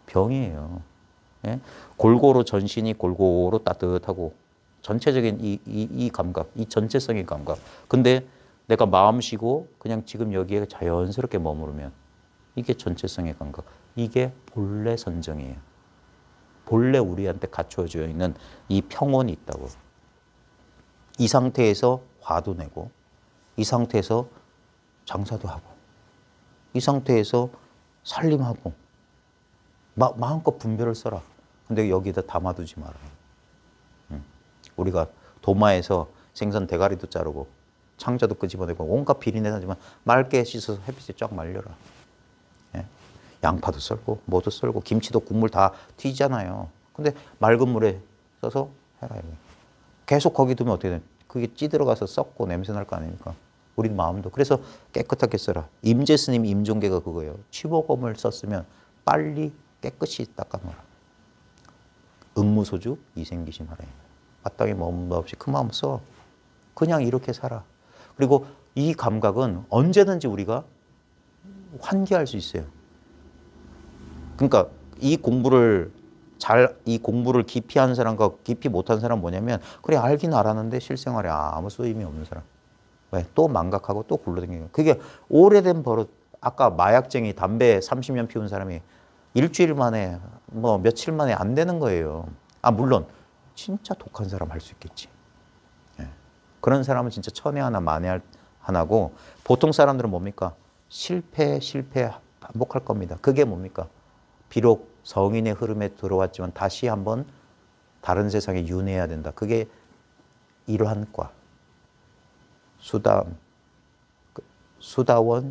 병이에요. 예? 골고루 전신이 골고루 따뜻하고 전체적인 이 감각, 이 전체성의 감각. 근데 내가 마음 쉬고 그냥 지금 여기에 자연스럽게 머무르면 이게 전체성의 감각. 이게 본래 선정이에요. 본래 우리한테 갖춰져 있는 이 평온이 있다고. 이 상태에서 화도 내고 이 상태에서 장사도 하고 이 상태에서 살림하고 마음껏 분별을 써라. 근데 여기다 담아두지 마라. 우리가 도마에서 생선 대가리도 자르고 창자도 끄집어내고 온갖 비린내나지만 맑게 씻어서 햇빛에 쫙 말려라. 예? 양파도 썰고 뭐도 썰고 김치도 국물 다 튀잖아요. 근데 맑은 물에 써서 해라. 계속 거기 두면 어떻게 돼? 그게 찌들어가서 썩고 냄새 날 거 아닙니까? 우리 마음도. 그래서 깨끗하게 써라. 임재 스님 임종계가 그거예요. 취보검을 썼으면 빨리 깨끗이 닦아놓으라. 응무소주 이생기심하라. 마땅히 머문 바 없이 큰 마음 써. 그냥 이렇게 살아. 그리고 이 감각은 언제든지 우리가 환기할 수 있어요. 그러니까 이 공부를 깊이 한 사람과 깊이 못한 사람은 뭐냐면 그래 알긴 알았는데 실생활에 아무 쓰임이 없는 사람. 왜? 또 망각하고 또 굴러다니는. 그게 오래된 버릇. 아까 마약쟁이 담배 30년 피운 사람이 일주일 만에 뭐 며칠 만에 안 되는 거예요. 물론 진짜 독한 사람 할 수 있겠지. 예. 그런 사람은 진짜 천에 하나 만에 하나고 보통 사람들은 뭡니까? 실패 반복할 겁니다. 그게 뭡니까? 비록 성인의 흐름에 들어왔지만 다시 한번 다른 세상에 윤회해야 된다. 그게 이러한 과. 수다원,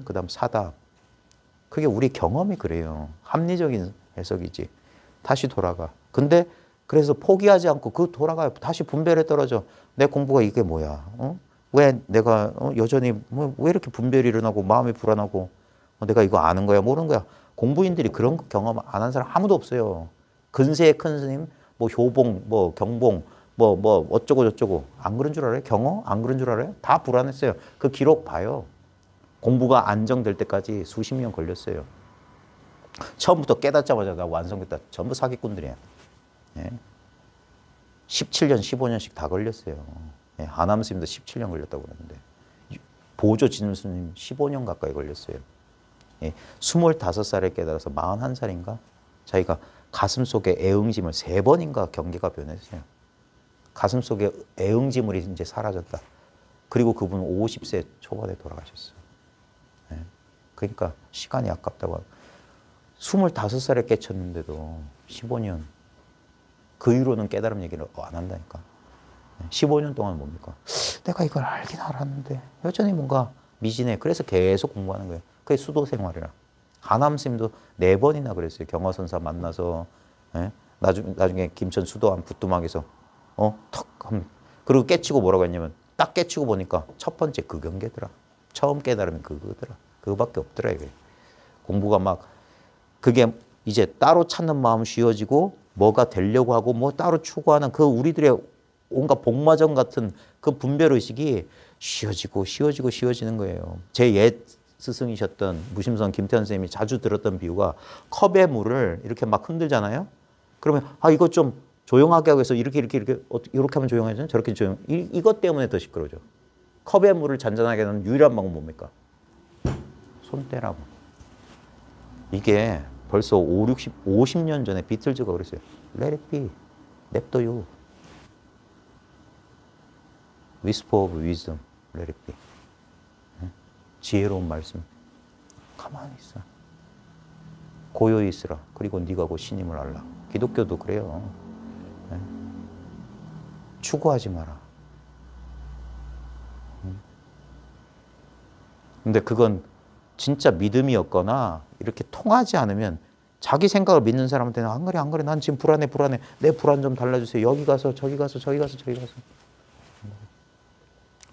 그 다음 사다. 그게 우리 경험이 그래요. 합리적인 해석이지. 다시 돌아가. 근데 그래서 포기하지 않고 돌아가요. 다시 분별에 떨어져. 내 공부가 이게 뭐야? 왜 내가 여전히 왜 이렇게 분별이 일어나고 마음이 불안하고 내가 이거 아는 거야? 모르는 거야? 공부인들이 그런 경험 안 한 사람 아무도 없어요. 근세의 큰 스님, 뭐 효봉, 뭐 경봉, 뭐 어쩌고 저쩌고 안 그런 줄 알아요? 경어? 안 그런 줄 알아요? 다 불안했어요. 그 기록 봐요. 공부가 안정될 때까지 수십 년 걸렸어요. 처음부터 깨닫자마자 나 완성됐다. 전부 사기꾼들이야. 예. 17년, 15년씩 다 걸렸어요. 예. 하남 스님도 17년 걸렸다고 그러는데 보조 진음 스님 15년 가까이 걸렸어요. 예. 25살에 깨달아서 41살인가? 자기가 가슴속에 애응짐을 3번인가 경계가 변했어요. 가슴속에 애응짐물이 이제 사라졌다. 그리고 그분은 50세 초반에 돌아가셨어요. 예. 그러니까 시간이 아깝다고. 25살에 깨쳤는데도 15년. 그 이후로는 깨달음 얘기를 안 한다니까. 15년 동안 뭡니까? 내가 이걸 알긴 알았는데 여전히 뭔가 미진해. 그래서 계속 공부하는 거예요. 그게 수도 생활이라. 하남 스님도 4번이나 그랬어요. 경허선사 만나서. 예? 나중에 김천 수도원 부뚜막에서 턱 하면. 그리고 깨치고 뭐라고 했냐면 딱 깨치고 보니까 첫 번째 그 경계더라. 처음 깨달으면 그거더라. 그거밖에 없더라 이게. 공부가 막 그게 이제 따로 찾는 마음 쉬워지고 뭐가 되려고 하고 뭐 따로 추구하는 그 우리들의 온갖 복마전 같은 그 분별의식이 쉬워지는 거예요. 제 옛 스승이셨던 무심선 김태현 선생님이 자주 들었던 비유가 컵의 물을 이렇게 막 흔들잖아요. 그러면 이거 좀 조용하게 하고 해서 이렇게 하면 조용해져. 저렇게 조용. 이것 때문에 더 시끄러워져. 컵의 물을 잔잔하게 하는 유일한 방법은 뭡니까? 손 떼라고. 이게 벌써 50년 전에 비틀즈가 그랬어요. Let it be. 냅둬요. Whisper of wisdom. Let it be. 지혜로운 말씀. 가만히 있어. 고요히 있으라. 그리고 네가 곧 신임을 알라. 기독교도 그래요. 추구하지 마라. 근데 그건 진짜 믿음이었거나 이렇게 통하지 않으면 자기 생각을 믿는 사람한테는 안 그래. 난 지금 불안해. 내 불안 좀 달래주세요. 여기 가서 저기 가서.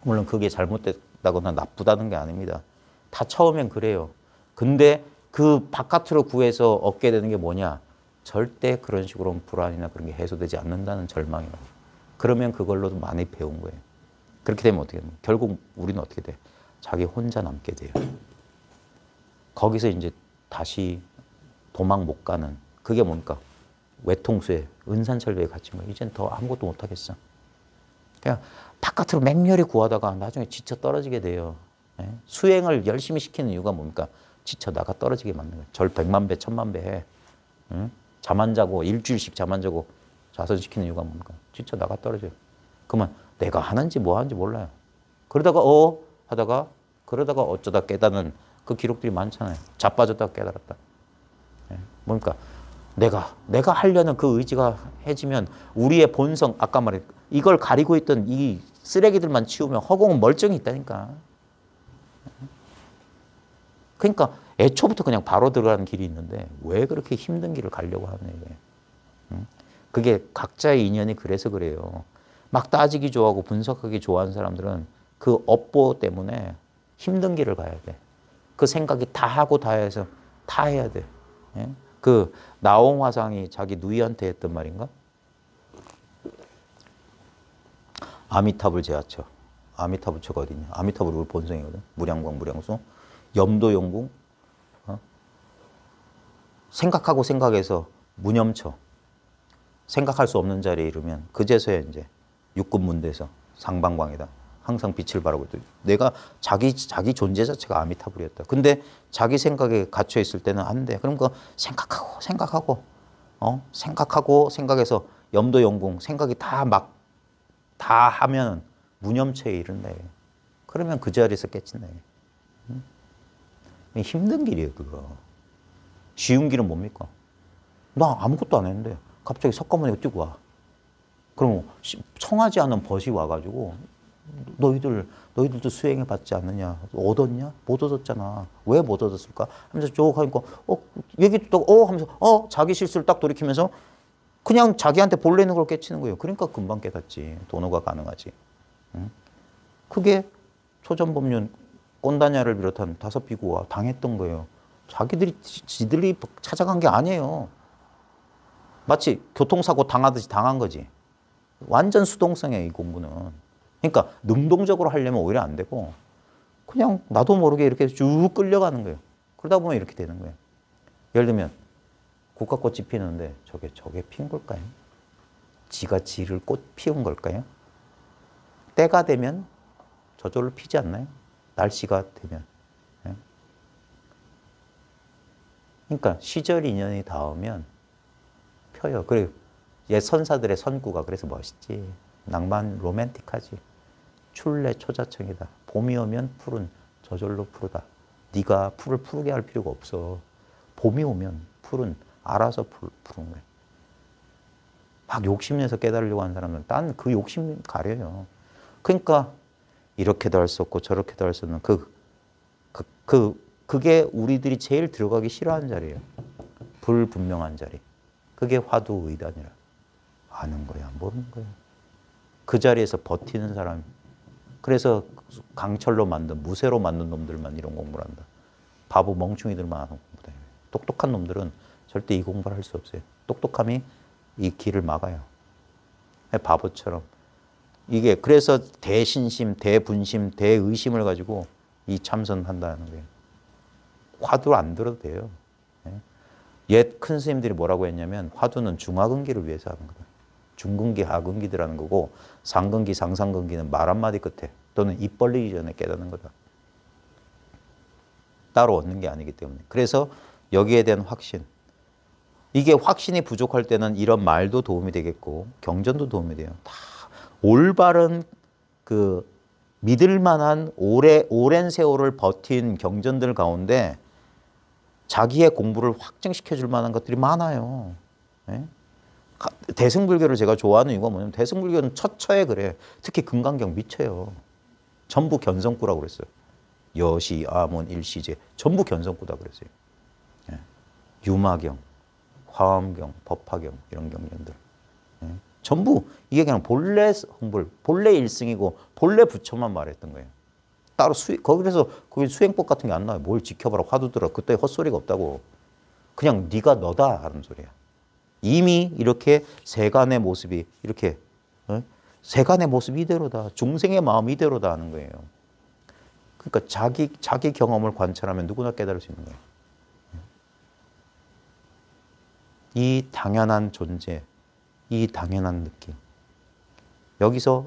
물론 그게 잘못됐다거나 나쁘다는 게 아닙니다. 다 처음엔 그래요. 근데 그 바깥으로 구해서 얻게 되는 게 뭐냐? 절대 그런 식으로 불안이나 그런 게 해소되지 않는다는 절망이에요. 그러면 그걸로도 많이 배운 거예요. 그렇게 되면 어떻게 됩니까? 결국 우리는 어떻게 돼? 자기 혼자 남게 돼요. 거기서 이제 다시 도망 못 가는 그게 뭡니까? 외통수에 은산철배에 갇힌 거예요. 이젠 더 아무것도 못 하겠어. 그냥 바깥으로 맹렬히 구하다가 나중에 지쳐 떨어지게 돼요. 수행을 열심히 시키는 이유가 뭡니까? 지쳐 나가 떨어지게 만든 거예요. 절 100만 배, 1000만 배 해. 잠 안 자고 일주일씩 잠 안 자고 자선시키는 이유가 뭡니까? 지쳐 나가 떨어져요. 그러면 내가 하는지 뭐 하는지 몰라요. 그러다가 그러다가 어쩌다 깨닫는 그 기록들이 많잖아요. 자빠졌다가 깨달았다. 뭡니까? 내가 하려는 그 의지가 해지면 우리의 본성, 아까 말했 이걸 가리고 있던 이 쓰레기들만 치우면 허공은 멀쩡히 있다니까. 그러니까 애초부터 그냥 바로 들어가는 길이 있는데 왜 그렇게 힘든 길을 가려고 하는 거예요. 그게 각자의 인연이 그래서 그래요. 막 따지기 좋아하고 분석하기 좋아하는 사람들은 그 업보 때문에 힘든 길을 가야 돼. 그 생각이 다 하고 다 해서 다 해야 돼. 그 나홍 화상이 자기 누이한테 했던 말인가? 아미타불 제하처. 아미타불처가 어디냐? 아미타불이 우리 본성이거든. 무량광, 무량수. 염도용궁. 생각하고 생각해서 무념처. 생각할 수 없는 자리에 이르면 그제서야 이제 육군문대에서 상방광이다. 항상 빛을 바라고 있다. 내가 자기 존재 자체가 아미타불이었다. 근데 자기 생각에 갇혀 있을 때는 안 돼. 그럼 그 생각하고 생각해서 염도용궁 생각이 다 하면 무념처에 이른다. 그러면 그 자리에서 깨친다. 힘든 길이에요, 그거. 쉬운 길은 뭡니까? 나 아무것도 안 했는데 갑자기 석가모니가 뛰고 와. 그럼 청하지 않은 벗이 와가지고 너희들도 수행해 봤지 않느냐? 얻었냐? 못 얻었잖아. 왜 못 얻었을까? 하면서 쭉 하니까 얘기 듣다가 하면서 자기 실수를 딱 돌이키면서 그냥 자기한테 본래 있는 걸 깨치는 거예요. 그러니까 금방 깨닫지. 도노가 가능하지. 그게 초전법륜 꼰다냐를 비롯한 5비구가 당했던 거예요. 지들이 찾아간 게 아니에요. 마치 교통사고 당하듯이 당한 거지. 완전 수동성이에요, 이 공부는. 그러니까 능동적으로 하려면 오히려 안 되고 그냥 나도 모르게 이렇게 쭉 끌려가는 거예요. 그러다 보면 이렇게 되는 거예요. 예를 들면 국화꽃이 피는데 저게 핀 걸까요? 지가 지를 꽃 피운 걸까요? 때가 되면 저절로 피지 않나요? 날씨가 되면. 그러니까 시절 인연이 닿으면 펴요. 그리고 옛 선사들의 선구가 그래서 멋있지. 낭만 로맨틱하지. 출래 초자청이다. 봄이 오면 풀은 저절로 푸르다. 네가 풀을 푸르게 할 필요가 없어. 봄이 오면 풀은 알아서 푸른 거야. 막 욕심내서 깨달으려고 하는 사람은 딴 그 욕심 가려요. 그러니까 이렇게도 할 수 없고 저렇게도 할 수 없는 그게 우리들이 제일 들어가기 싫어하는 자리예요. 불분명한 자리. 그게 화두의단이라. 아는 거야, 모르는 거야. 그 자리에서 버티는 사람. 그래서 강철로 만든, 무쇠로 만든 놈들만 이런 공부를 한다. 바보 멍충이들만 하는 공부다. 똑똑한 놈들은 절대 이 공부를 할 수 없어요. 똑똑함이 이 길을 막아요. 바보처럼. 이게 그래서 대신심, 대분심, 대의심을 가지고 이 참선한다는 거예요. 화두 안 들어도 돼요. 옛 큰 스님들이 뭐라고 했냐면 화두는 중하근기를 위해서 하는 거다. 중근기, 하근기들하는 거고 상근기, 상상근기는 말 한마디 끝에 또는 입 벌리기 전에 깨닫는 거다. 따로 얻는 게 아니기 때문에. 그래서 여기에 대한 확신. 이게 확신이 부족할 때는 이런 말도 도움이 되겠고 경전도 도움이 돼요. 다 올바른 그 믿을 만한 오랜 세월을 버틴 경전들 가운데 자기의 공부를 확증시켜 줄 만한 것들이 많아요. 네? 대승불교를 제가 좋아하는 이유가 뭐냐면 대승불교는 처처에 그래. 특히 금강경 미쳐요. 전부 견성구라고 그랬어요. 여시, 아문, 일시제 전부 견성구다 그랬어요. 네. 유마경, 화엄경, 법화경 이런 경전들. 네. 전부 이게 그냥 본래 흥불, 본래 일승이고 본래 부처만 말했던 거예요. 따로 거기서 거기 수행법 같은 게 안 나와요. 뭘 지켜봐라, 화두 들어. 그때 헛소리가 없다고. 그냥 네가 너다 하는 소리야. 이미 이렇게 세간의 모습이 이렇게 세간의 모습 이대로다. 중생의 마음 이대로다 하는 거예요. 그러니까 자기 경험을 관찰하면 누구나 깨달을 수 있는 거예요. 이 당연한 존재, 이 당연한 느낌. 여기서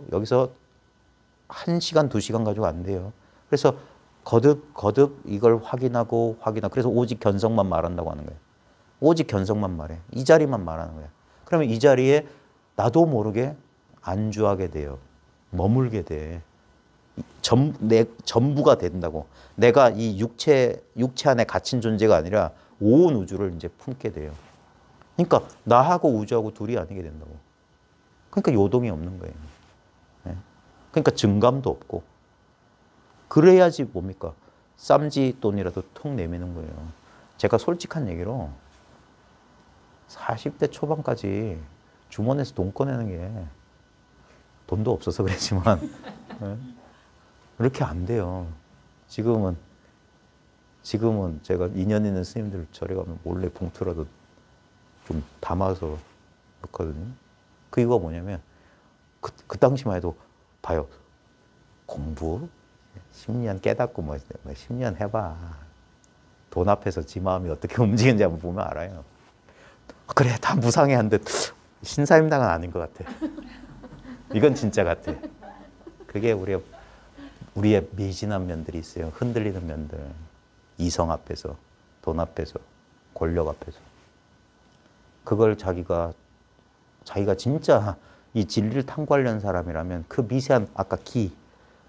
1시간, 2시간 가지고 안 돼요. 그래서 거듭 이걸 확인하고. 그래서 오직 견성만 말한다고 하는 거예요. 오직 견성만 말해. 이 자리만 말하는 거야. 그러면 이 자리에 나도 모르게 안주하게 돼요. 머물게 돼. 내 전부가 된다고. 내가 이 육체 안에 갇힌 존재가 아니라 온 우주를 이제 품게 돼요. 그러니까 나하고 우주하고 둘이 아니게 된다고. 그러니까 요동이 없는 거예요. 그러니까 증감도 없고. 그래야지 뭡니까? 쌈지돈이라도 툭 내미는 거예요. 제가 솔직한 얘기로 40대 초반까지 주머니에서 돈 꺼내는 게 돈도 없어서 그랬지만 그렇게 안 돼요. 지금은 제가 인연 있는 스님들 절에 가면 몰래 봉투라도 좀 담아서 넣거든요. 그 이유가 뭐냐면 그 당시만 해도 봐요. 공부 10년 깨닫고 뭐 10년 해봐. 돈 앞에서 지 마음이 어떻게 움직이는지 한번 보면 알아요. 그래 다 무상해 한 듯 신사임당은 아닌 것 같아. 이건 진짜 같아. 그게 우리의 미진한 면들이 있어요. 흔들리는 면들. 이성 앞에서, 돈 앞에서, 권력 앞에서. 그걸 자기가 진짜 이 진리를 탐구하려는 사람이라면 그 미세한 아까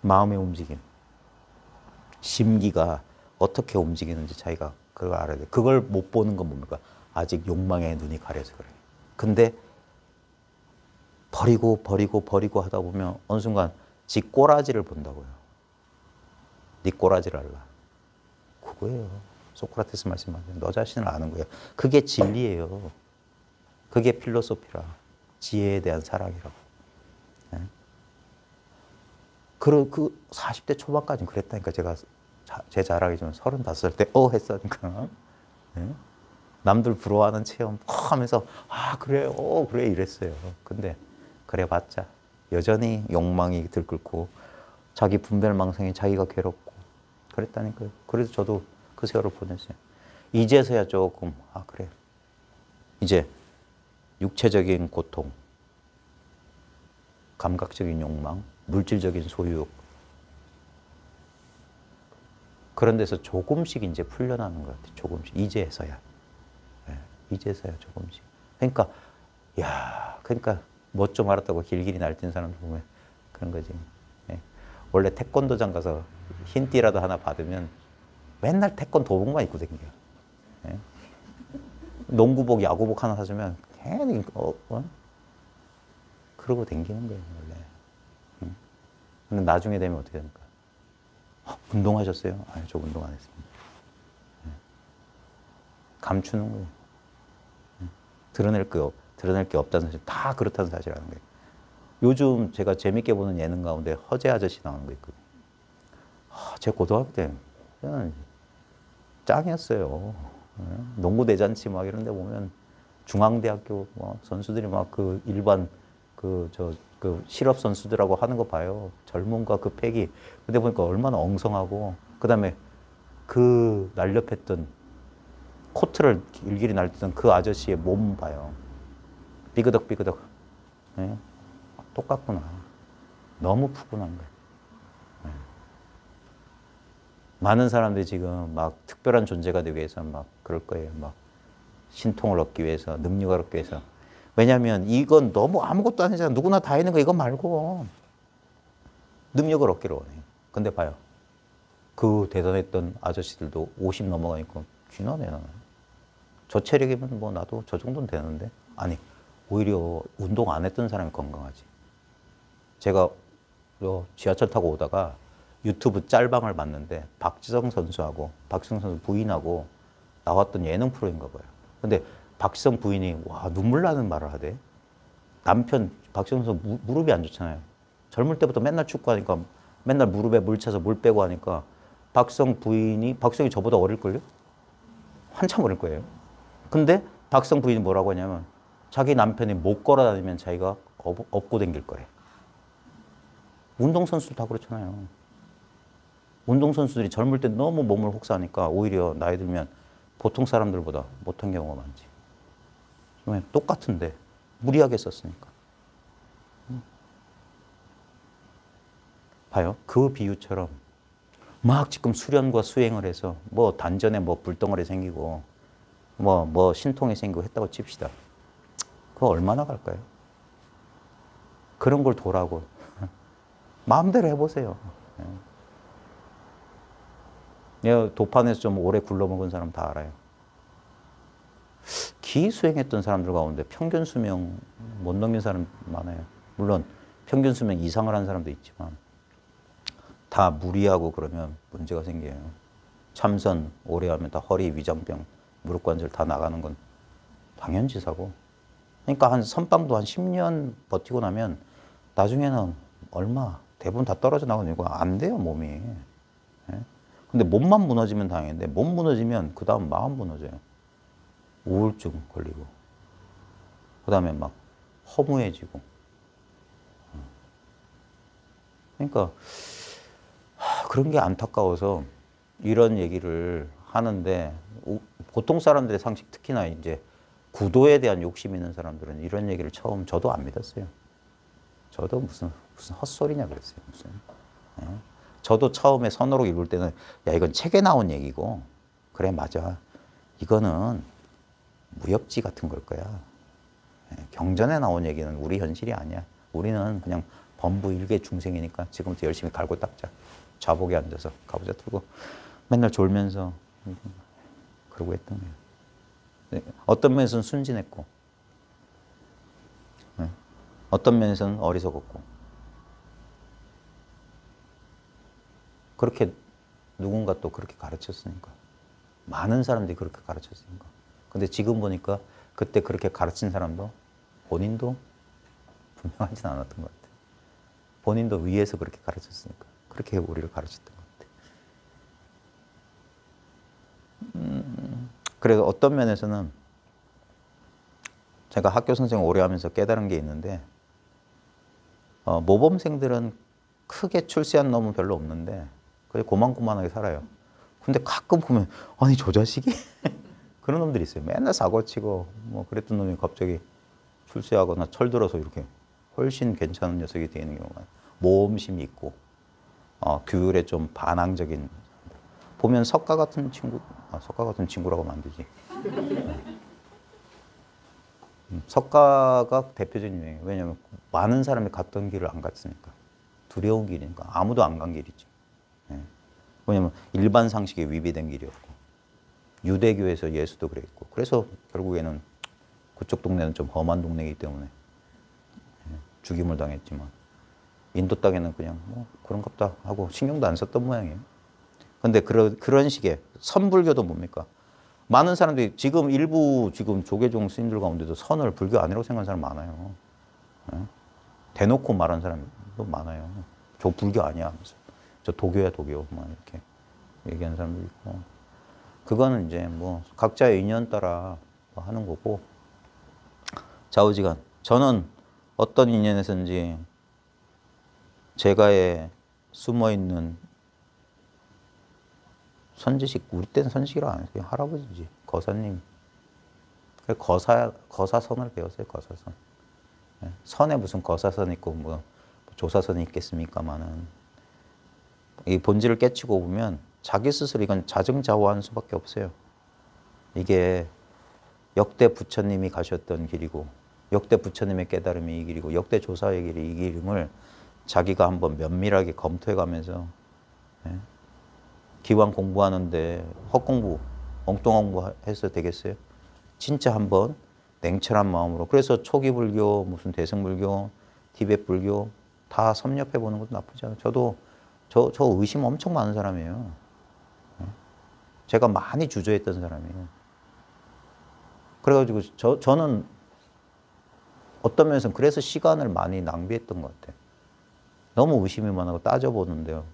마음의 움직임, 심기가 어떻게 움직이는지 자기가 그걸 알아야 돼. 그걸 못 보는 건 뭡니까? 아직 욕망에 눈이 가려서 그래. 근데 버리고 하다 보면 어느 순간 지 꼬라지를 본다고요. 네 꼬라지를 알라. 그거예요. 소크라테스 말씀하신 너 자신을 아는 거예요. 그게 진리예요. 그게 필로소피라. 지혜에 대한 사랑이라고. 네? 그 40대 초반까지는 그랬다니까. 제가 제 자랑이 좀 35살 때 했으니까. 네? 남들 부러워하는 체험 하면서 그래 그래 이랬어요. 근데 그래봤자 여전히 욕망이 들끓고 자기 분별망상에 자기가 괴롭고 그랬다니까요. 그래서 저도 그 세월을 보냈어요. 이제서야 조금 그래. 이제 육체적인 고통, 감각적인 욕망, 물질적인 소유욕 그런 데서 조금씩 이제 풀려나는 것 같아요. 조금씩. 이제서야. 네, 이제서야 조금씩. 그러니까 뭐 좀 알았다고 길길이 날뛴 사람들 보면 그런 거지. 네. 원래 태권도장 가서 흰 띠라도 하나 받으면 맨날 태권 도복만 입고 다녀요. 네. 농구복, 야구복 하나 사주면 괜히 그러고 다니는 거예요, 원래. 근데 나중에 되면 어떻게 됩니까? 운동하셨어요? 아니, 저 운동 안 했습니다. 감추는 거예요. 드러낼 게 없다는 사실, 다 그렇다는 사실 아는 거예요. 요즘 제가 재밌게 보는 예능 가운데 허재 아저씨 나오는 거 있거든요. 제 고등학교 때 그냥 짱이었어요. 농구 대잔치 막 이런 데 보면 중앙대학교 선수들이 막 그 일반 그 실업 선수들하고 하는 거 봐요. 젊음과 그 패기. 근데 보니까 얼마나 엉성하고, 그 다음에 그 날렵했던 코트를 일길이 날뛰던 그 아저씨의 몸 봐요. 삐그덕삐그덕. 네? 똑같구나. 너무 푸근한 거예요. 네. 많은 사람들이 지금 막 특별한 존재가 되기 위해서 막 그럴 거예요. 막 신통을 얻기 위해서, 능력을 얻기 위해서. 왜냐하면 이건 너무 아무것도 아니잖아. 누구나 다 있는 거 이거 말고 능력을 얻기를 원해요. 근데 봐요. 그 대단했던 아저씨들도 50 넘어가니까 쥐나네 나는. 저 체력이면 뭐 나도 저 정도는 되는데. 아니, 오히려 운동 안 했던 사람이 건강하지. 제가 지하철 타고 오다가 유튜브 짤방을 봤는데 박지성 선수하고 박지성 선수 부인하고 나왔던 예능 프로인가 봐요. 근데 박지성 부인이 와 눈물 나는 말을 하대. 남편 박지성 선수 무릎이 안 좋잖아요. 젊을 때부터 맨날 축구하니까 맨날 무릎에 물 차서 물 빼고 하니까 박지성 부인이, 박지성이 저보다 어릴걸요? 한참 어릴 거예요. 근데 박지성 부인이 뭐라고 하냐면 자기 남편이 못 걸어 다니면 자기가 업고 다닐 거래. 운동선수들 다 그렇잖아요. 운동선수들이 젊을 때 너무 몸을 혹사하니까 오히려 나이 들면 보통 사람들보다 못한 경우가 많지. 똑같은데 무리하게 썼으니까. 봐요. 그 비유처럼 막 지금 수련과 수행을 해서 뭐 단전에 뭐 불덩어리 생기고 뭐 신통이 생기고 했다고 칩시다. 그거 얼마나 갈까요? 그런 걸 도라고. 마음대로 해보세요. 내가 도판에서 좀 오래 굴러먹은 사람 다 알아요. 기수행했던 사람들 가운데 평균 수명 못 넘긴 사람 많아요. 물론 평균 수명 이상을 한 사람도 있지만 다 무리하고 그러면 문제가 생겨요. 참선 오래 하면 다 허리, 위장병, 무릎 관절 다 나가는 건 당연지사고. 그러니까 한 선방도 한 10년 버티고 나면 나중에는 얼마 대부분 다 떨어져 나가는 이거 안 돼요, 몸이. 예? 근데 몸만 무너지면 다행인데 몸 무너지면 그 다음 마음 무너져요. 우울증 걸리고 그 다음에 막 허무해지고. 그러니까 그런 게 안타까워서 이런 얘기를 하는데 보통 사람들의 상식, 특히나 이제 구도에 대한 욕심 있는 사람들은 이런 얘기를 처음 저도 안 믿었어요. 저도 무슨 헛소리냐 그랬어요. 무슨. 저도 처음에 선호록 읽을 때는 야 이건 책에 나온 얘기고 그래 맞아. 이거는 무협지 같은 걸 거야. 경전에 나온 얘기는 우리 현실이 아니야. 우리는 그냥 범부 일개 중생이니까 지금부터 열심히 갈고 닦자. 좌복에 앉아서 가부좌 틀고 맨날 졸면서 그러고 했던 거예요. 어떤 면에서는 순진했고 어떤 면에서는 어리석었고 그렇게 누군가 또 그렇게 가르쳤으니까 많은 사람들이 그렇게 가르쳤으니까. 근데 지금 보니까 그때 그렇게 가르친 사람도 본인도 분명하진 않았던 것 같아요. 본인도 위에서 그렇게 가르쳤으니까 그렇게 우리를 가르쳤던 것 같아요. 그래서 어떤 면에서는 제가 학교 선생 오래 하면서 깨달은 게 있는데 모범생들은 크게 출세한 놈은 별로 없는데 그게 고만고만하게 살아요. 근데 가끔 보면 아니 저 자식이 그런 놈들이 있어요. 맨날 사고치고 뭐 그랬던 놈이 갑자기 출세하거나 철들어서 이렇게 훨씬 괜찮은 녀석이 되는 경우가 많아요. 모험심이 있고 규율에 좀 반항적인. 보면 석가 같은 친구, 석가 같은 친구라고 하면 안 되지. 석가가 대표적인 유행이에요. 왜냐하면 많은 사람이 갔던 길을 안 갔으니까. 두려운 길이니까. 아무도 안 간 길이지. 왜냐하면 일반 상식에 위배된 길이었고 유대교에서 예수도 그랬고 그래서 결국에는 그쪽 동네는 좀 험한 동네이기 때문에 죽임을 당했지만 인도 땅에는 그냥 뭐 그런갑다 하고 신경도 안 썼던 모양이에요. 근데 그런 식의 선불교도 뭡니까? 많은 사람들이 지금 일부 지금 조계종 스님들 가운데도 선을 불교 아니라고 생각하는 사람 많아요. 대놓고 말하는 사람도 많아요. 저 불교 아니야 하면서. 저 도교야 도교. 막 이렇게 얘기하는 사람도 있고. 그거는 이제 뭐 각자의 인연 따라 하는 거고. 좌우지간. 저는 어떤 인연에서인지 제가에 숨어있는 선지식, 우리 때는 선지식이라고 안 했어요. 할아버지지. 거사님. 거사선을 배웠어요. 거사선. 선에 무슨 거사선 있고 뭐 조사선이 있겠습니까마는 이 본질을 깨치고 보면 자기 스스로 이건 자증자호하는 수밖에 없어요. 이게 역대 부처님이 가셨던 길이고 역대 부처님의 깨달음이 이 길이고 역대 조사의 길이 이 길임을 자기가 한번 면밀하게 검토해 가면서 기왕 공부하는데 헛공부, 엉뚱한 공부 해서 되겠어요? 진짜 한번 냉철한 마음으로. 그래서 초기 불교, 무슨 대승 불교, 티베트 불교 다 섭렵해 보는 것도 나쁘지 않아요. 저 의심 엄청 많은 사람이에요. 제가 많이 주저했던 사람이에요. 그래가지고 저는 어떤 면에서는 그래서 시간을 많이 낭비했던 것 같아요. 너무 의심이 많아서 따져보는데요.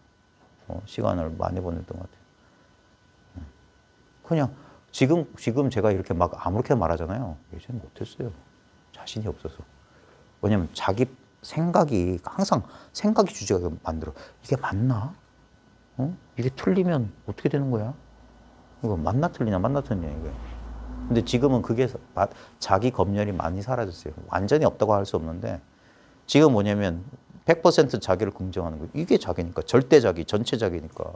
시간을 많이 보냈던 것 같아요. 그냥 지금 제가 이렇게 막 아무렇게 말하잖아요. 예전에 못했어요. 자신이 없어서. 왜냐면 자기 생각이 항상 생각이 주제가 만들어. 이게 맞나? 이게 틀리면 어떻게 되는 거야? 이거 맞나 틀리냐 맞나 틀리냐 이게. 근데 지금은 그게 자기 검열이 많이 사라졌어요. 완전히 없다고 할 수 없는데 지금 뭐냐면 100% 자기를 긍정하는 거예요. 이게 자기니까. 절대 자기, 전체 자기니까.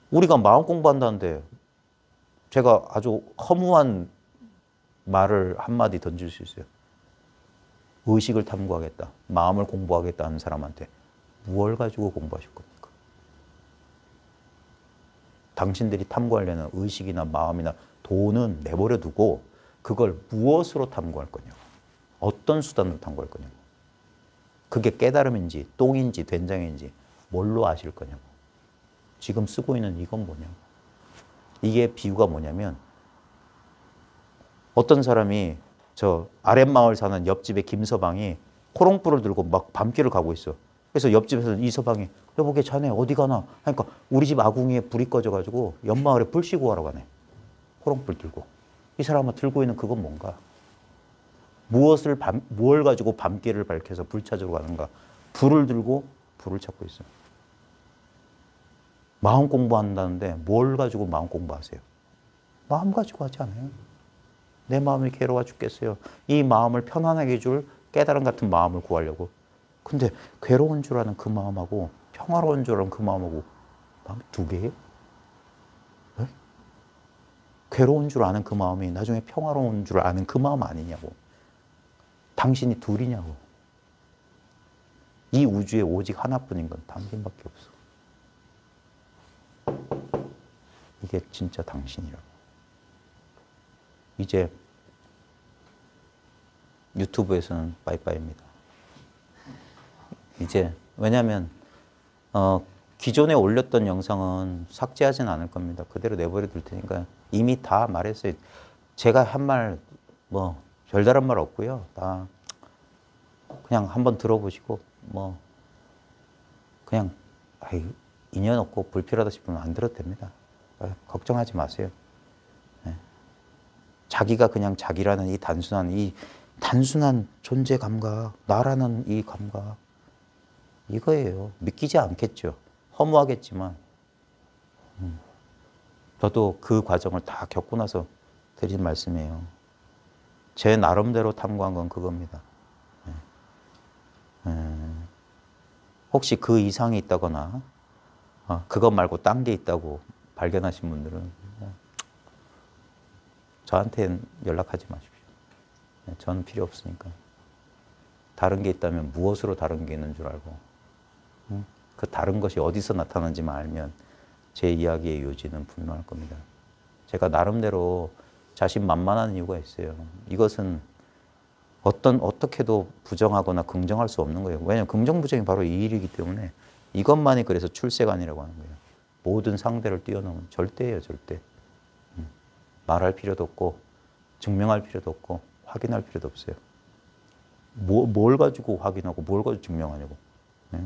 우리가 마음 공부한다는데 제가 아주 허무한 말을 한마디 던질 수 있어요. 의식을 탐구하겠다. 마음을 공부하겠다 하는 사람한테 무엇을 가지고 공부하실 겁니까? 당신들이 탐구하려는 의식이나 마음이나 돈은 내버려 두고 그걸 무엇으로 탐구할 거냐고. 어떤 수단으로 탐구할 거냐고. 그게 깨달음인지 똥인지 된장인지 뭘로 아실 거냐고. 지금 쓰고 있는 이건 뭐냐고. 이게 비유가 뭐냐면 어떤 사람이 저 아랫마을 사는 옆집의 김서방이 호롱불을 들고 막 밤길을 가고 있어. 그래서 옆집에서 이서방이 여보 걔 자네 어디 가나 하니까 우리 집 아궁이에 불이 꺼져가지고 옆마을에 불 켜고 가러 가네. 호롱불 들고. 이 사람은 들고 있는 그건 뭔가? 무엇을 가지고 밤길을 밝혀서 불 찾으러 가는가? 불을 들고 불을 찾고 있어. 마음 공부한다는데 뭘 가지고 마음 공부하세요? 마음 가지고 하지 않아요. 내 마음이 괴로워 죽겠어요. 이 마음을 편안하게 해줄 깨달음 같은 마음을 구하려고. 근데 괴로운 줄 아는 그 마음하고 평화로운 줄 아는 그 마음하고 마음이 두 개예요? 네? 괴로운 줄 아는 그 마음이 나중에 평화로운 줄 아는 그 마음 아니냐고. 당신이 둘이냐고. 이 우주에 오직 하나뿐인 건 당신밖에 없어. 이게 진짜 당신이라고. 이제 유튜브에서는 빠이빠이입니다. 이제 왜냐하면 기존에 올렸던 영상은 삭제하진 않을 겁니다. 그대로 내버려 둘 테니까 이미 다 말했어요. 제가 한 말 뭐 별다른 말 없고요. 다 그냥 한번 들어보시고 뭐 그냥 인연 없고 불필요하다 싶으면 안 들어도 됩니다. 걱정하지 마세요. 네. 자기가 그냥 자기라는 이 단순한 존재 감각, 나라는 이 감각 이거예요. 믿기지 않겠죠. 허무하겠지만 저도 그 과정을 다 겪고 나서 드린 말씀이에요. 제 나름대로 탐구한 건 그겁니다. 혹시 그 이상이 있다거나 그것 말고 딴 게 있다고 발견하신 분들은 저한테는 연락하지 마십시오. 저는 필요 없으니까. 다른 게 있다면 무엇으로 다른 게 있는 줄 알고 그 다른 것이 어디서 나타나는지만 알면 제 이야기의 요지는 분명할 겁니다. 제가 나름대로 자신만만한 이유가 있어요. 이것은 어떻게도 부정하거나 긍정할 수 없는 거예요. 왜냐하면 긍정, 부정이 바로 이 일이기 때문에 이것만이 그래서 출세관이라고 하는 거예요. 모든 상대를 뛰어넘은 절대예요, 절대. 말할 필요도 없고 증명할 필요도 없고 확인할 필요도 없어요. 뭘 가지고 확인하고 뭘 가지고 증명하냐고. 예?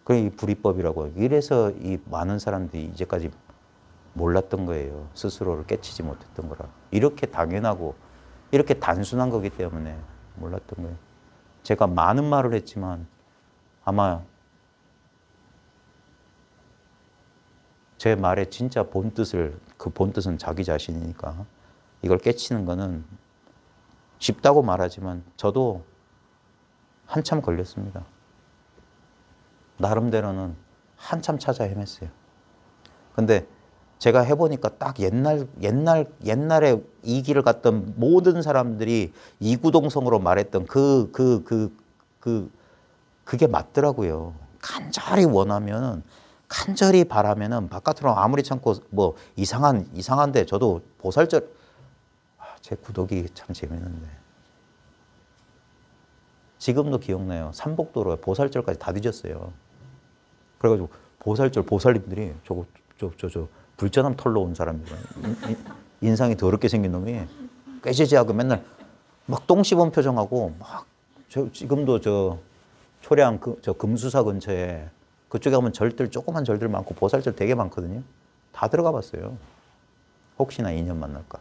그게 이 불이법이라고. 이래서 이 많은 사람들이 이제까지 몰랐던 거예요. 스스로를 깨치지 못했던 거라. 이렇게 당연하고 이렇게 단순한 거기 때문에 몰랐던 거예요. 제가 많은 말을 했지만 아마 제 말의 진짜 본뜻을, 그 본뜻은 자기 자신이니까 이걸 깨치는 거는 쉽다고 말하지만 저도 한참 걸렸습니다. 나름대로는 한참 찾아 헤맸어요. 근데 제가 해보니까 딱 옛날에 이 길을 갔던 모든 사람들이 이구동성으로 말했던 그게 맞더라고요. 간절히 원하면, 간절히 바라면은 바깥으로 아무리 참고 뭐 이상한데 저도 보살절, 제 구독이 참 재밌는데. 지금도 기억나요. 삼복도로에 보살절까지 다 뒤졌어요. 그래가지고 보살절 보살님들이 저거 불전함 털러 온 사람이라 인상이 더럽게 생긴 놈이 꾀지지하고 맨날 막 똥 씹은 표정하고 막 지금도 저 초량 저 금수사 근처에 그쪽에 가면 절들 조그만 절들 많고 보살절 되게 많거든요. 다 들어가 봤어요. 혹시나 인연 만날까.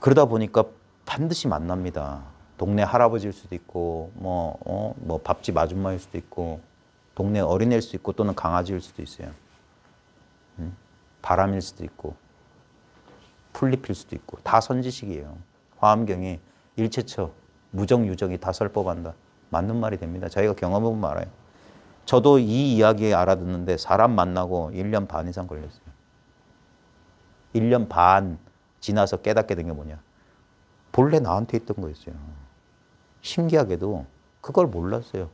그러다 보니까 반드시 만납니다. 동네 할아버지일 수도 있고 뭐 밥집 아줌마일 수도 있고 동네 어린애일 수도 있고 또는 강아지일 수도 있어요. 바람일 수도 있고 풀잎일 수도 있고 다 선지식이에요. 화엄경이 일체처 무정유정이 다 설법한다. 맞는 말이 됩니다. 자기가 경험해보면 알아요. 저도 이 이야기 알아듣는데 사람 만나고 1년 반 이상 걸렸어요. 1년 반 지나서 깨닫게 된 게 뭐냐. 본래 나한테 있던 거였어요. 신기하게도 그걸 몰랐어요.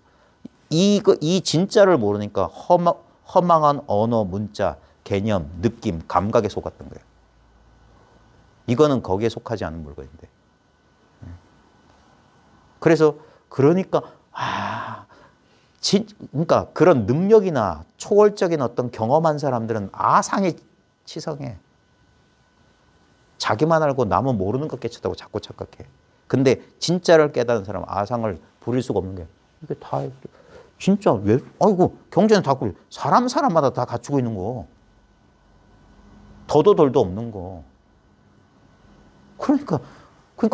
이 진짜를 모르니까 허망한 언어, 문자, 개념, 느낌, 감각에 속았던 거예요. 이거는 거기에 속하지 않은 물건인데. 그래서 그러니까 그러니까 그런 능력이나 초월적인 어떤 경험한 사람들은 아상에 치성해. 자기만 알고 남은 모르는 것 깨쳤다고 자꾸 착각해. 근데 진짜를 깨달은 사람은 아상을 부릴 수가 없는 게 이게 다 진짜 왜 아이고 경전에 다 사람마다 다 갖추고 있는 거. 더도 덜도 없는 거. 그러니까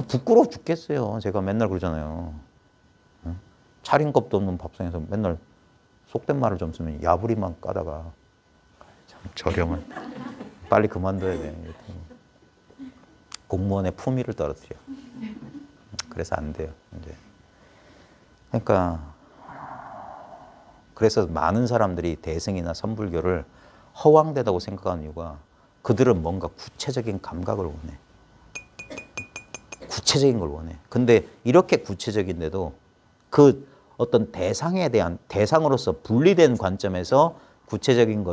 부끄러워 죽겠어요. 제가 맨날 그러잖아요. 차림겁도 없는 밥상에서 맨날 속된 말을 좀 쓰면 야부리만 까다가 참 저렴한. 빨리 그만둬야 돼. 공무원의 품위를 떨어뜨려. 그래서 안 돼요. 이제. 그러니까 그래서 많은 사람들이 대승이나 선불교를 허황되다고 생각하는 이유가 그들은 뭔가 구체적인 감각을 원해. 구체적인 걸 원해. 근데 이렇게 구체적인데도 그 어떤 대상에 대한 대상으로서 분리된 관점에서 구체적인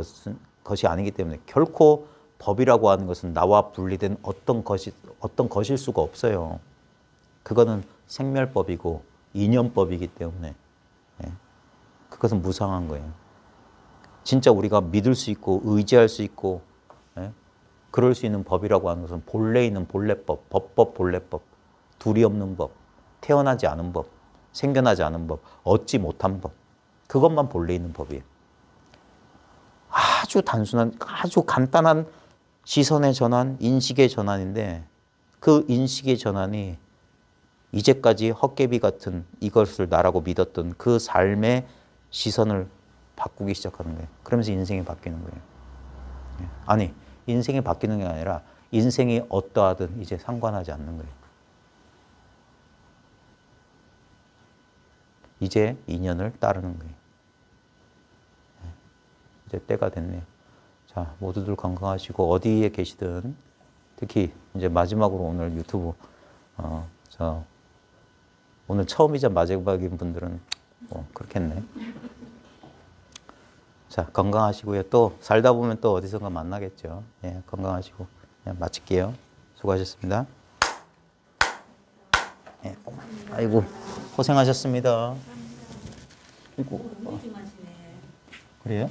것이 아니기 때문에 결코 법이라고 하는 것은 나와 분리된 어떤 것일 수가 없어요. 그거는 생멸법이고 인연법이기 때문에 그것은 무상한 거예요. 진짜 우리가 믿을 수 있고 의지할 수 있고 그럴 수 있는 법이라고 하는 것은 본래 있는 본래법, 법법 본래법, 둘이 없는 법, 태어나지 않은 법, 생겨나지 않은 법, 얻지 못한 법, 그것만 본래 있는 법이에요. 아주 단순한, 아주 간단한 시선의 전환, 인식의 전환인데 그 인식의 전환이 이제까지 헛개비 같은 이것을 나라고 믿었던 그 삶의 시선을 바꾸기 시작하는 거예요. 그러면서 인생이 바뀌는 거예요. 아니, 인생이 바뀌는 게 아니라 인생이 어떠하든 이제 상관하지 않는 거예요. 이제 인연을 따르는 거예요. 이제 때가 됐네요. 자, 모두들 건강하시고 어디에 계시든 특히 이제 마지막으로 오늘 유튜브 오늘 처음이자 마지막인 분들은 뭐 그렇겠네. 자, 건강하시고요. 또 살다 보면 또 어디선가 만나겠죠. 예, 건강하시고 그냥 마칠게요. 수고하셨습니다. 예, 아이고 고생하셨습니다. 아이고. 그래요?